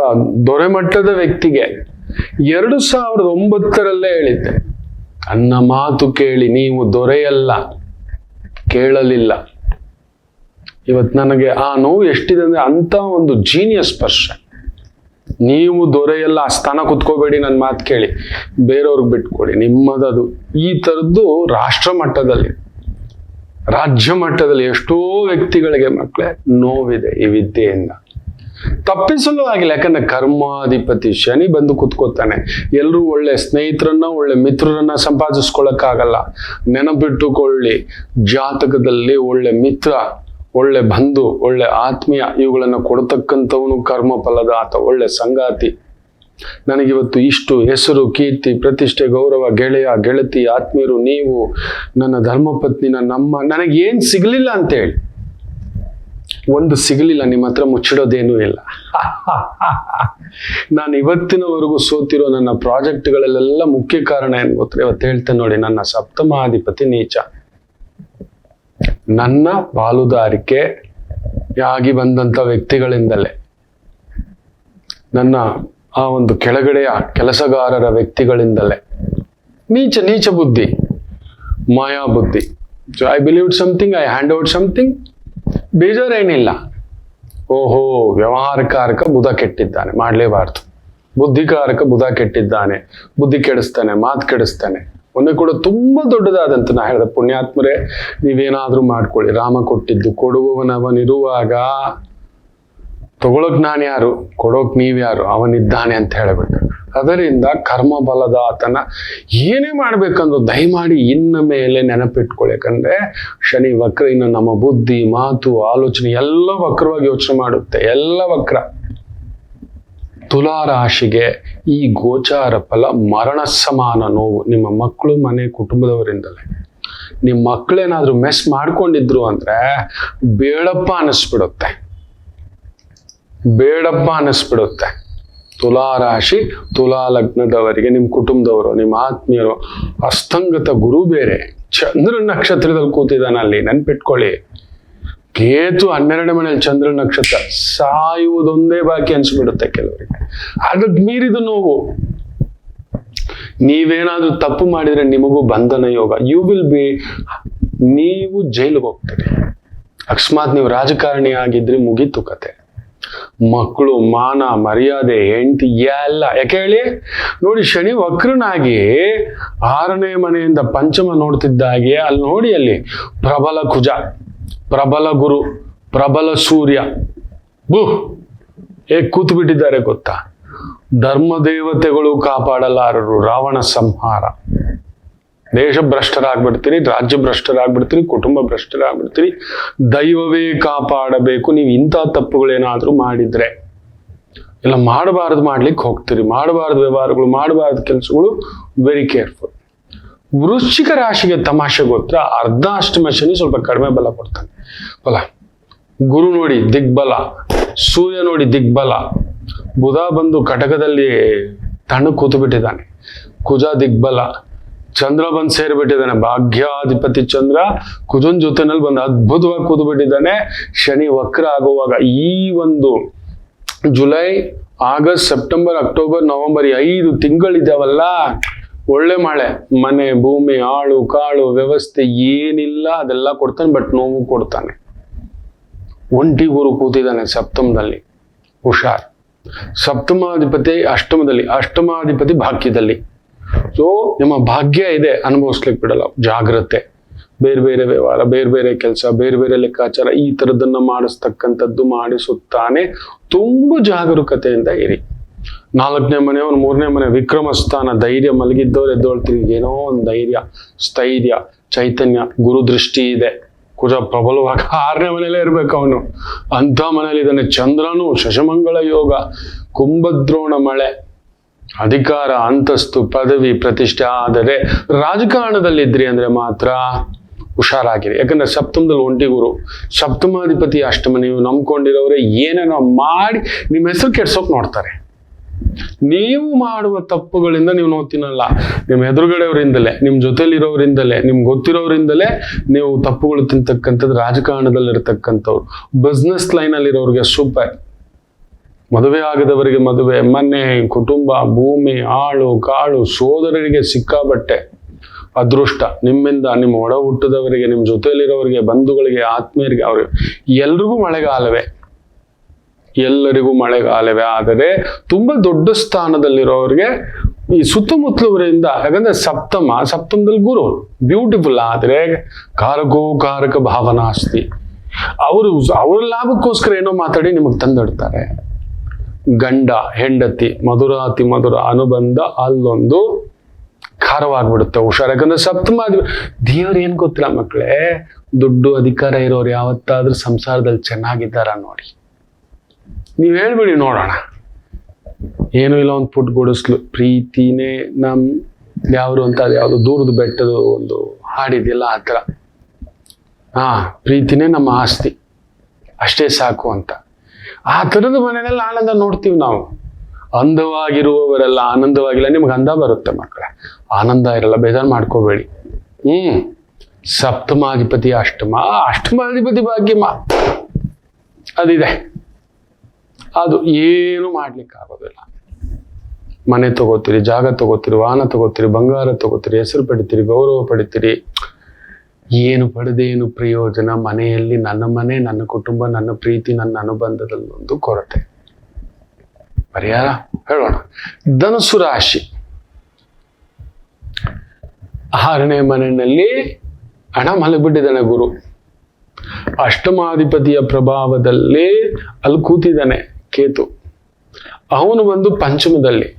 ದೊರೆ ಮಟ್ಟದ ವ್ಯಕ್ತಿಗೆ 2009ರಲ್ಲೇ ಹೇಳಿದ್ದೆ, ನನ್ನ ಮಾತು ಕೇಳಿ, ನೀವು ದೊರೆಯಲ್ಲ, ಕೇಳಲಿಲ್ಲ. ಇವತ್ತು ನನಗೆ ಆ ನೋವು ಎಷ್ಟಿದೆ ಅಂದ್ರೆ, ಅಂತ ಒಂದು ಜೀನಿಯಸ್ ಪರ್ಸನ್. ನೀವು ದೊರೆಯಲ್ಲ, ಆ ಸ್ಥಾನ ಕುತ್ಕೋಬೇಡಿ, ನನ್ನ ಮಾತು ಕೇಳಿ, ಬೇರೆಯವ್ರಿಗೆ ಬಿಟ್ಕೊಡಿ, ನಿಮ್ಮದದು. ಈ ಥರದ್ದು ರಾಷ್ಟ್ರ ಮಟ್ಟದಲ್ಲಿ, ರಾಜ್ಯ ಮಟ್ಟದಲ್ಲಿ ಎಷ್ಟೋ ವ್ಯಕ್ತಿಗಳಿಗೆ ಮಕ್ಕಳೇ ನೋವಿದೆ ಈ ವಿದ್ಯೆಯಿಂದ. ತಪ್ಪಿಸಲು ಆಗಿಲ್ಲ, ಯಾಕಂದ್ರೆ ಕರ್ಮಾಧಿಪತಿ ಶನಿ ಬಂದು ಕುತ್ಕೋತಾನೆ. ಎಲ್ಲರೂ ಒಳ್ಳೆ ಸ್ನೇಹಿತರನ್ನ, ಒಳ್ಳೆ ಮಿತ್ರರನ್ನ ಸಂಪಾದಿಸ್ಕೊಳಕ್ಕಾಗಲ್ಲ. ನೆನಪಿಟ್ಟುಕೊಳ್ಳಿ, ಜಾತಕದಲ್ಲಿ ಒಳ್ಳೆ ಮಿತ್ರ, ಒಳ್ಳೆ ಬಂಧು, ಒಳ್ಳೆ ಆತ್ಮೀಯ, ಇವುಗಳನ್ನು ಕೊಡ್ತಕ್ಕಂಥವನು ಕರ್ಮಫಲದ ಆತ, ಒಳ್ಳೆ ಸಂಗಾತಿ. ನನಗಿವತ್ತು ಇಷ್ಟು ಹೆಸರು, ಕೀರ್ತಿ, ಪ್ರತಿಷ್ಠೆ, ಗೌರವ, ಗೆಳೆಯ, ಗೆಳತಿ, ಆತ್ಮೀಯರು, ನೀವು, ನನ್ನ ಧರ್ಮಪತ್ನಿ, ನನಗೇನು ಸಿಗಲಿಲ್ಲ ಅಂತೇಳಿ, ಒಂದು ಸಿಗಲಿಲ್ಲ, ನಿಮ್ಮ ಹತ್ರ ಮುಚ್ಚಿಡೋದೇನೂ ಇಲ್ಲ. ನಾನು ಇವತ್ತಿನವರೆಗೂ ಸೋತಿರೋ ನನ್ನ ಪ್ರಾಜೆಕ್ಟ್ಗಳಲ್ಲೆಲ್ಲ ಮುಖ್ಯ ಕಾರಣ ಏನು ಗೊತ್ತಾ? ಇವತ್ತು ಹೇಳ್ತೇನೆ ನೋಡಿ, ನನ್ನ ಸಪ್ತಮಾಧಿಪತಿ ನೀಚ. ನನ್ನ ಪಾಲುದಾರಿಕೆ ಆಗಿ ಬಂದಂಥ ವ್ಯಕ್ತಿಗಳಿಂದಲೇ, ನನ್ನ ಆ ಒಂದು ಕೆಳಗಡೆಯ ಕೆಲಸಗಾರರ ವ್ಯಕ್ತಿಗಳಿಂದಲೇ ನೀಚ ಬುದ್ಧಿ, ಮಾಯಾ ಬುದ್ಧಿ. So I believe something, I hand out something, ಬೇಜಾರೇನಿಲ್ಲ. ಓಹೋ, ವ್ಯವಹಾರಕಾರಕ ಬುಧ ಕೆಟ್ಟಿದ್ದಾನೆ, ಮಾಡಲೇಬಾರ್ದು. ಬುದ್ಧಿಕಾರಕ ಬುಧ ಕೆಟ್ಟಿದ್ದಾನೆ, ಬುದ್ಧಿ ಕೆಡಿಸ್ತಾನೆ, ಮಾತು ಕೆಡಿಸ್ತಾನೆ. ಮೊನ್ನೆ ಕೂಡ ತುಂಬಾ ದೊಡ್ಡದಾದಂತ ನಾ ಹೇಳಿದೆ, ಪುಣ್ಯಾತ್ಮರೇ ನೀವೇನಾದ್ರೂ ಮಾಡ್ಕೊಳ್ಳಿ, ರಾಮ ಕೊಟ್ಟಿದ್ದು ಕೊಡುವವನವನಿರುವಾಗ ತಗೊಳಕ್ ನಾನು ಯಾರು, ಕೊಡೋಕ್ ನೀವ್ಯಾರು, ಅವನಿದ್ದಾನೆ ಅಂತ ಹೇಳ್ಬಿಟ್ಟು. ಅದರಿಂದ ಕರ್ಮ ಬಲದ ಆತನ ಏನೇ ಮಾಡ್ಬೇಕಂದ್ರು ದಯಮಾಡಿ ಇನ್ನ ಮೇಲೆ ನೆನಪಿಟ್ಕೊಳ್ಳಿ. ಯಾಕಂದ್ರೆ ಶನಿ ವಕ್ರ, ಇನ್ನು ನಮ್ಮ ಬುದ್ಧಿ, ಮಾತು, ಆಲೋಚನೆ ಎಲ್ಲ ವಕ್ರವಾಗಿ ಯೋಚನೆ ಮಾಡುತ್ತೆ, ಎಲ್ಲ ವಕ್ರ. ತುಲಾ ರಾಶಿಗೆ ಈ ಗೋಚಾರ ಫಲ ಮರಣ ಸಮಾನ ನೋವು. ನಿಮ್ಮ ಮಕ್ಕಳು, ಮನೆ, ಕುಟುಂಬದವರಿಂದಲೇ. ನಿಮ್ಮ ಮಕ್ಕಳೇನಾದ್ರೂ ಮೆಸ್ ಮಾಡ್ಕೊಂಡಿದ್ರು ಅಂದ್ರೆ ಬೇಡಪ್ಪ ಅನ್ನಿಸ್ಬಿಡುತ್ತೆ, ಬೇಡಪ್ಪ ಅನ್ನಿಸ್ಬಿಡುತ್ತೆ. ತುಲಾ ರಾಶಿ, ತುಲಾ ಲಗ್ನದವರಿಗೆ, ನಿಮ್ಮ ಕುಟುಂಬದವರು, ನಿಮ್ಮ ಆತ್ಮೀಯರು, ಅಸ್ತಂಗತ ಗುರು ಬೇರೆ, ಚಂದ್ರ ನಕ್ಷತ್ರದಲ್ಲಿ ಕೂತಿದ್ದಾನೆ ಅಲ್ಲಿ, ನೆನ್ಪಿಟ್ಕೊಳ್ಳಿ. ಕೇತು 12ನೇ ಮನೆಯಲ್ಲಿ ಚಂದ್ರ ನಕ್ಷತ್ರ, ಸಾಯುವುದೊಂದೇ ಬಾಕಿ ಅನ್ಸ್ಬಿಡುತ್ತೆ ಕೆಲವರಿಗೆ. ಅದಕ್ಕೆ ಮೀರಿದ ನೋವು. ನೀವೇನಾದ್ರೂ ತಪ್ಪು ಮಾಡಿದ್ರೆ ನಿಮಗೂ ಬಂಧನ ಯೋಗ, ಯು ವಿಲ್ ಬಿ, ನೀವು ಜೈಲಿಗೆ ಹೋಗ್ತೀರಿ. ಅಕಸ್ಮಾತ್ ನೀವು ರಾಜಕಾರಣಿ ಆಗಿದ್ರೆ ಮುಗೀತು ಕತೆ. ಮಕ್ಕಳು, ಮಾನ, ಮರ್ಯಾದೆ, ಹೆಂಡತಿ ಎಲ್ಲ. ಯಾಕೆ ಹೇಳಿ ನೋಡಿ, ಶನಿ ವಕ್ರನಾಗಿ 6ನೇ ಮನೆಯಿಂದ ಪಂಚಮ ನೋಡ್ತಿದ್ದಾಗೆ ಅಲ್ಲಿ ನೋಡಿ, ಅಲ್ಲಿ ಪ್ರಬಲ ಕುಜ, ಪ್ರಬಲ ಗುರು, ಪ್ರಬಲ ಸೂರ್ಯ ಹೇಗೆ ಕೂತು ಬಿಟ್ಟಿದ್ದಾರೆ ಗೊತ್ತಾ? ಧರ್ಮ ದೇವತೆಗಳು ಕಾಪಾಡಲಾರರು, ರಾವಣ ಸಂಹಾರ. ದೇಶ ಭ್ರಷ್ಟರಾಗ್ಬಿಡ್ತೀರಿ, ರಾಜ್ಯ ಭ್ರಷ್ಟರಾಗ್ಬಿಡ್ತೀರಿ, ಕುಟುಂಬ ಭ್ರಷ್ಟರಾಗ್ಬಿಡ್ತೀರಿ. ದೈವವೇ ಕಾಪಾಡಬೇಕು. ನೀವು ಇಂಥ ತಪ್ಪುಗಳೇನಾದ್ರೂ ಮಾಡಿದ್ರೆ, ಇಲ್ಲ ಮಾಡಬಾರ್ದು ಮಾಡ್ಲಿಕ್ಕೆ ಹೋಗ್ತೀರಿ, ಮಾಡಬಾರ್ದು ವ್ಯವಹಾರಗಳು, ಮಾಡಬಾರ್ದು ಕೆಲಸಗಳು, ವೆರಿ ಕೇರ್ಫುಲ್. ವೃಶ್ಚಿಕ ರಾಶಿಗೆ ತಮಾಷೆ ಗೊತ್ತಾ? ಅರ್ಧಾಷ್ಟಮ ಶನಿ ಸ್ವಲ್ಪ ಕಡಿಮೆ ಬಲ ಕೊಡ್ತಾನೆ. ಬಲ ಗುರು ನೋಡಿ ದಿಗ್ಬಲ, ಸೂರ್ಯ ನೋಡಿ ದಿಗ್ಬಲ, ಬುಧ ಬಂದು ಕಟಕದಲ್ಲಿ ತಣ್ಣು ಕೂತು ಬಿಟ್ಟಿದ್ದಾನೆ, ಕುಜ ದಿಗ್ಬಲ, ಚಂದ್ರ ಬಂದು ಸೇರಿಬಿಟ್ಟಿದ್ದಾನೆ, ಭಾಗ್ಯಾಧಿಪತಿ ಚಂದ್ರ ಕುಜನ್ ಜೊತೆನಲ್ಲಿ ಬಂದು ಅದ್ಭುತವಾಗಿ ಕೂತು ಬಿಟ್ಟಿದ್ದಾನೆ. ಶನಿ ವಕ್ರ ಆಗುವಾಗ ಈ ಒಂದು July, August, September, October, November 5 ತಿಂಗಳಿದ್ದಾವಲ್ಲ, ಒಳ್ಳೆ ಮಳೆ, ಮನೆ, ಭೂಮಿ, ಆಳು ಕಾಳು ವ್ಯವಸ್ಥೆ ಏನಿಲ್ಲ ಅದೆಲ್ಲ ಕೊಡ್ತಾನೆ. ಬಟ್ ನೋವು ಕೊಡ್ತಾನೆ. ಒಂಟಿ ಗುರು ಕೂತಿದ್ದಾನೆ ಸಪ್ತಮದಲ್ಲಿ, ಹುಷಾರ್. ಸಪ್ತಮಾಧಿಪತಿ ಅಷ್ಟಮದಲ್ಲಿ, ಅಷ್ಟಮಾಧಿಪತಿ ಭಾಗ್ಯದಲ್ಲಿ. ಸೊ ನಿಮ್ಮ ಭಾಗ್ಯ ಇದೆ, ಅನುಭವಿಸ್ಲಿಕ್ಕೆ ಬಿಡಲ್ಲ. ಜಾಗ್ರತೆ, ಬೇರೆ ಬೇರೆ ವ್ಯವಹಾರ, ಬೇರೆ ಬೇರೆ ಕೆಲಸ, ಬೇರೆ ಬೇರೆ ಲೆಕ್ಕಾಚಾರ, ಈ ತರದನ್ನ ಮಾಡಿಸ್ತಕ್ಕಂಥದ್ದು ಮಾಡಿಸುತ್ತಾನೆ. ತುಂಬಾ ಜಾಗರೂಕತೆಯಿಂದ ಇರಿ. 4ನೇ ಮನೆ, 3ನೇ ಮನೆ ವಿಕ್ರಮ ಸ್ಥಾನ, ಧೈರ್ಯ, ಮಲಗಿದ್ದವ್ರು ಎದ್ದೊಳ್ತೀವಿ, ಏನೋ ಒಂದು ಧೈರ್ಯ, ಸ್ಥೈರ್ಯ, ಚೈತನ್ಯ. ಗುರು ದೃಷ್ಟಿ ಇದೆ, ಕುಜ ಪ್ರಬಲವಾಗಿ 6ನೇ ಮನೇಲೇ ಇರ್ಬೇಕು ಅವನು, ಅಂಥ ಮನೇಲಿ ಇದ್ದಾನೆ. ಚಂದ್ರನು ಶಶಮಂಗಳ ಯೋಗ, ಕುಂಭದ್ರೋಣ ಮಳೆ, ಅಧಿಕಾರ, ಅಂತಸ್ತು, ಪದವಿ, ಪ್ರತಿಷ್ಠೆ. ಆದರೆ ರಾಜಕಾರಣದಲ್ಲಿದ್ರಿ ಅಂದ್ರೆ ಮಾತ್ರ ಹುಷಾರಾಗಿರಿ. ಯಾಕಂದ್ರೆ ಸಪ್ತಮದಲ್ಲಿ ಒಂಟಿ ಗುರು, ಸಪ್ತಮಾಧಿಪತಿ ಅಷ್ಟಮ. ನೀವು ನಂಬ್ಕೊಂಡಿರೋರೆ ಏನೇನೋ ಮಾಡಿ ನಿಮ್ಮ ಹೆಸರು ಕೆಡ್ಸೋಕ್ ನೋಡ್ತಾರೆ. ನೀವು ಮಾಡುವ ತಪ್ಪುಗಳಿಂದ ನೀವು ನೋಡ್ತೀನಲ್ಲ, ನಿಮ್ಮ ಎದುರುಗಡೆಯವರಿಂದಲೇ, ನಿಮ್ಮ ಜೊತೆಲಿರೋರಿಂದಲೇ, ನಿಮ್ಗೆ ಗೊತ್ತಿರೋರಿಂದಲೇ ನೀವು ತಪ್ಪುಗಳು ತಿಂತಕ್ಕಂಥದ್ದು. ರಾಜಕಾರಣದಲ್ಲಿರ್ತಕ್ಕಂಥವ್ರು, ಬಿಸ್ನೆಸ್ ಲೈನಲ್ಲಿರೋರಿಗೆ ಸೂಪರ್. ಮದುವೆ ಆಗದವರಿಗೆ ಮದುವೆ, ಮನೆ, ಕುಟುಂಬ, ಭೂಮಿ, ಆಳು ಕಾಳು, ಸೋದರರಿಗೆ ಸಿಕ್ಕಾಬಟ್ಟೆ ಅದೃಷ್ಟ. ನಿಮ್ಮಿಂದ ನಿಮ್ಮ ಒಡ ಹುಟ್ಟದವರಿಗೆ, ನಿಮ್ಮ ಜೊತೆಯಲ್ಲಿರೋರಿಗೆ, ಬಂಧುಗಳಿಗೆ, ಆತ್ಮೀಯರಿಗೆ, ಅವ್ರಿಗೆ ಎಲ್ರಿಗೂ ಮಳೆಗಾಲವೇ, ಎಲ್ಲರಿಗೂ ಮಳೆಗಾಲವೇ. ಆದರೆ ತುಂಬಾ ದೊಡ್ಡ ಸ್ಥಾನದಲ್ಲಿರೋರಿಗೆ ಈ ಸುತ್ತಮುತ್ತಲವರಿಂದ, ಯಾಕಂದ್ರೆ ಸಪ್ತಮದಲ್ಲಿ ಗುರು ಬ್ಯೂಟಿಫುಲ್. ಆದ್ರೆ ಕಾರಕ ಭಾವನಾಸ್ತಿ. ಅವ್ರ ಲಾಭಕ್ಕೋಸ್ಕರ ಏನೋ ಮಾತಾಡಿ ನಿಮಗೆ ತಂದಿಡ್ತಾರೆ. ಗಂಡ ಹೆಂಡತಿ ಮಧುರಾತಿ ಮಧುರ ಅನುಬಂಧ ಅಲ್ಲೊಂದು ಖಾರವಾಗ್ಬಿಡುತ್ತೆ. ಹುಷಾರ್. ಯಾಕಂದ್ರೆ ಸಪ್ತಮ ದೇವ್ರು ಏನ್ ಗೊತ್ತಿಲ್ಲ ಮಕ್ಕಳೇ, ದುಡ್ಡು ಅಧಿಕಾರ ಇರೋರು ಯಾವತ್ತಾದ್ರೂ ಸಂಸಾರದಲ್ಲಿ ಚೆನ್ನಾಗಿದ್ದಾರ ನೋಡಿ. ನೀವು ಹೇಳ್ಬಿಡಿ ನೋಡೋಣ. ಏನೂ ಇಲ್ಲ, ಒಂದು ಪುಟ್ ಗುಡಿಸ್ಲು, ಪ್ರೀತಿನೇ ನಮ್ ಯಾವ್ದು ಅಂತ, ಅದು ಯಾವುದು ದೂರದ ಬೆಟ್ಟದ ಒಂದು ಹಾಡಿದೆಯಲ್ಲ ಆ ಥರ. ಪ್ರೀತಿನೇ ನಮ್ಮ ಆಸ್ತಿ, ಅಷ್ಟೇ ಸಾಕು ಅಂತ. ಆ ಥರದ ಮನೆಯಲ್ಲಿ ಆನಂದ ನೋಡ್ತೀವಿ ನಾವು. ಅಂದವಾಗಿರುವವರೆಲ್ಲ ಆನಂದವಾಗಿಲ್ಲ. ನಿಮ್ಗೆ ಅಂದ ಬರುತ್ತೆ ಮಕ್ಕಳೇ, ಆನಂದ ಇರಲ್ಲ, ಬೇಜಾರು ಮಾಡ್ಕೋಬೇಡಿ. ಸಪ್ತಮಾಧಿಪತಿ ಅಷ್ಟಮಾಧಿಪತಿ ಭಾಗ್ಯಮ ಅದಿದೆ. ಅದು ಏನು ಮಾಡ್ಲಿಕ್ಕೆ ಆಗೋದಿಲ್ಲ. ಮನೆ ತಗೋತೀರಿ, ಜಾಗ ತಗೋತೀರಿ, ವಾಹನ ತಗೋತೀರಿ, ಬಂಗಾರ ತಗೋತೀರಿ, ಹೆಸರು ಪಡಿತೀರಿ, ಗೌರವ ಪಡಿತೀರಿ. ಏನು ಪಡೆದೇನು ಪ್ರಯೋಜನ? ಮನೆಯಲ್ಲಿ ನನ್ನ ಮನೆ, ನನ್ನ ಕುಟುಂಬ, ನನ್ನ ಪ್ರೀತಿ, ನನ್ನ ಅನುಬಂಧದಲ್ಲಿ ಒಂದು ಕೊರತೆ. ಪರಿಹಾರ ಹೇಳೋಣ. ಧನುಸು ರಾಶಿ 6ನೇ ಮನೆಯಲ್ಲಿ ಹಣ ಮಲಗಿಬಿಟ್ಟಿದ್ದಾನೆ ಗುರು. ಅಷ್ಟಮಾಧಿಪತಿಯ ಪ್ರಭಾವದಲ್ಲಿ ಅಲ್ಲಿ ಕೂತಿದ್ದಾನೆ ಕೇತು. ಅವನು ಬಂದು ಪಂಚಮದಲ್ಲಿ.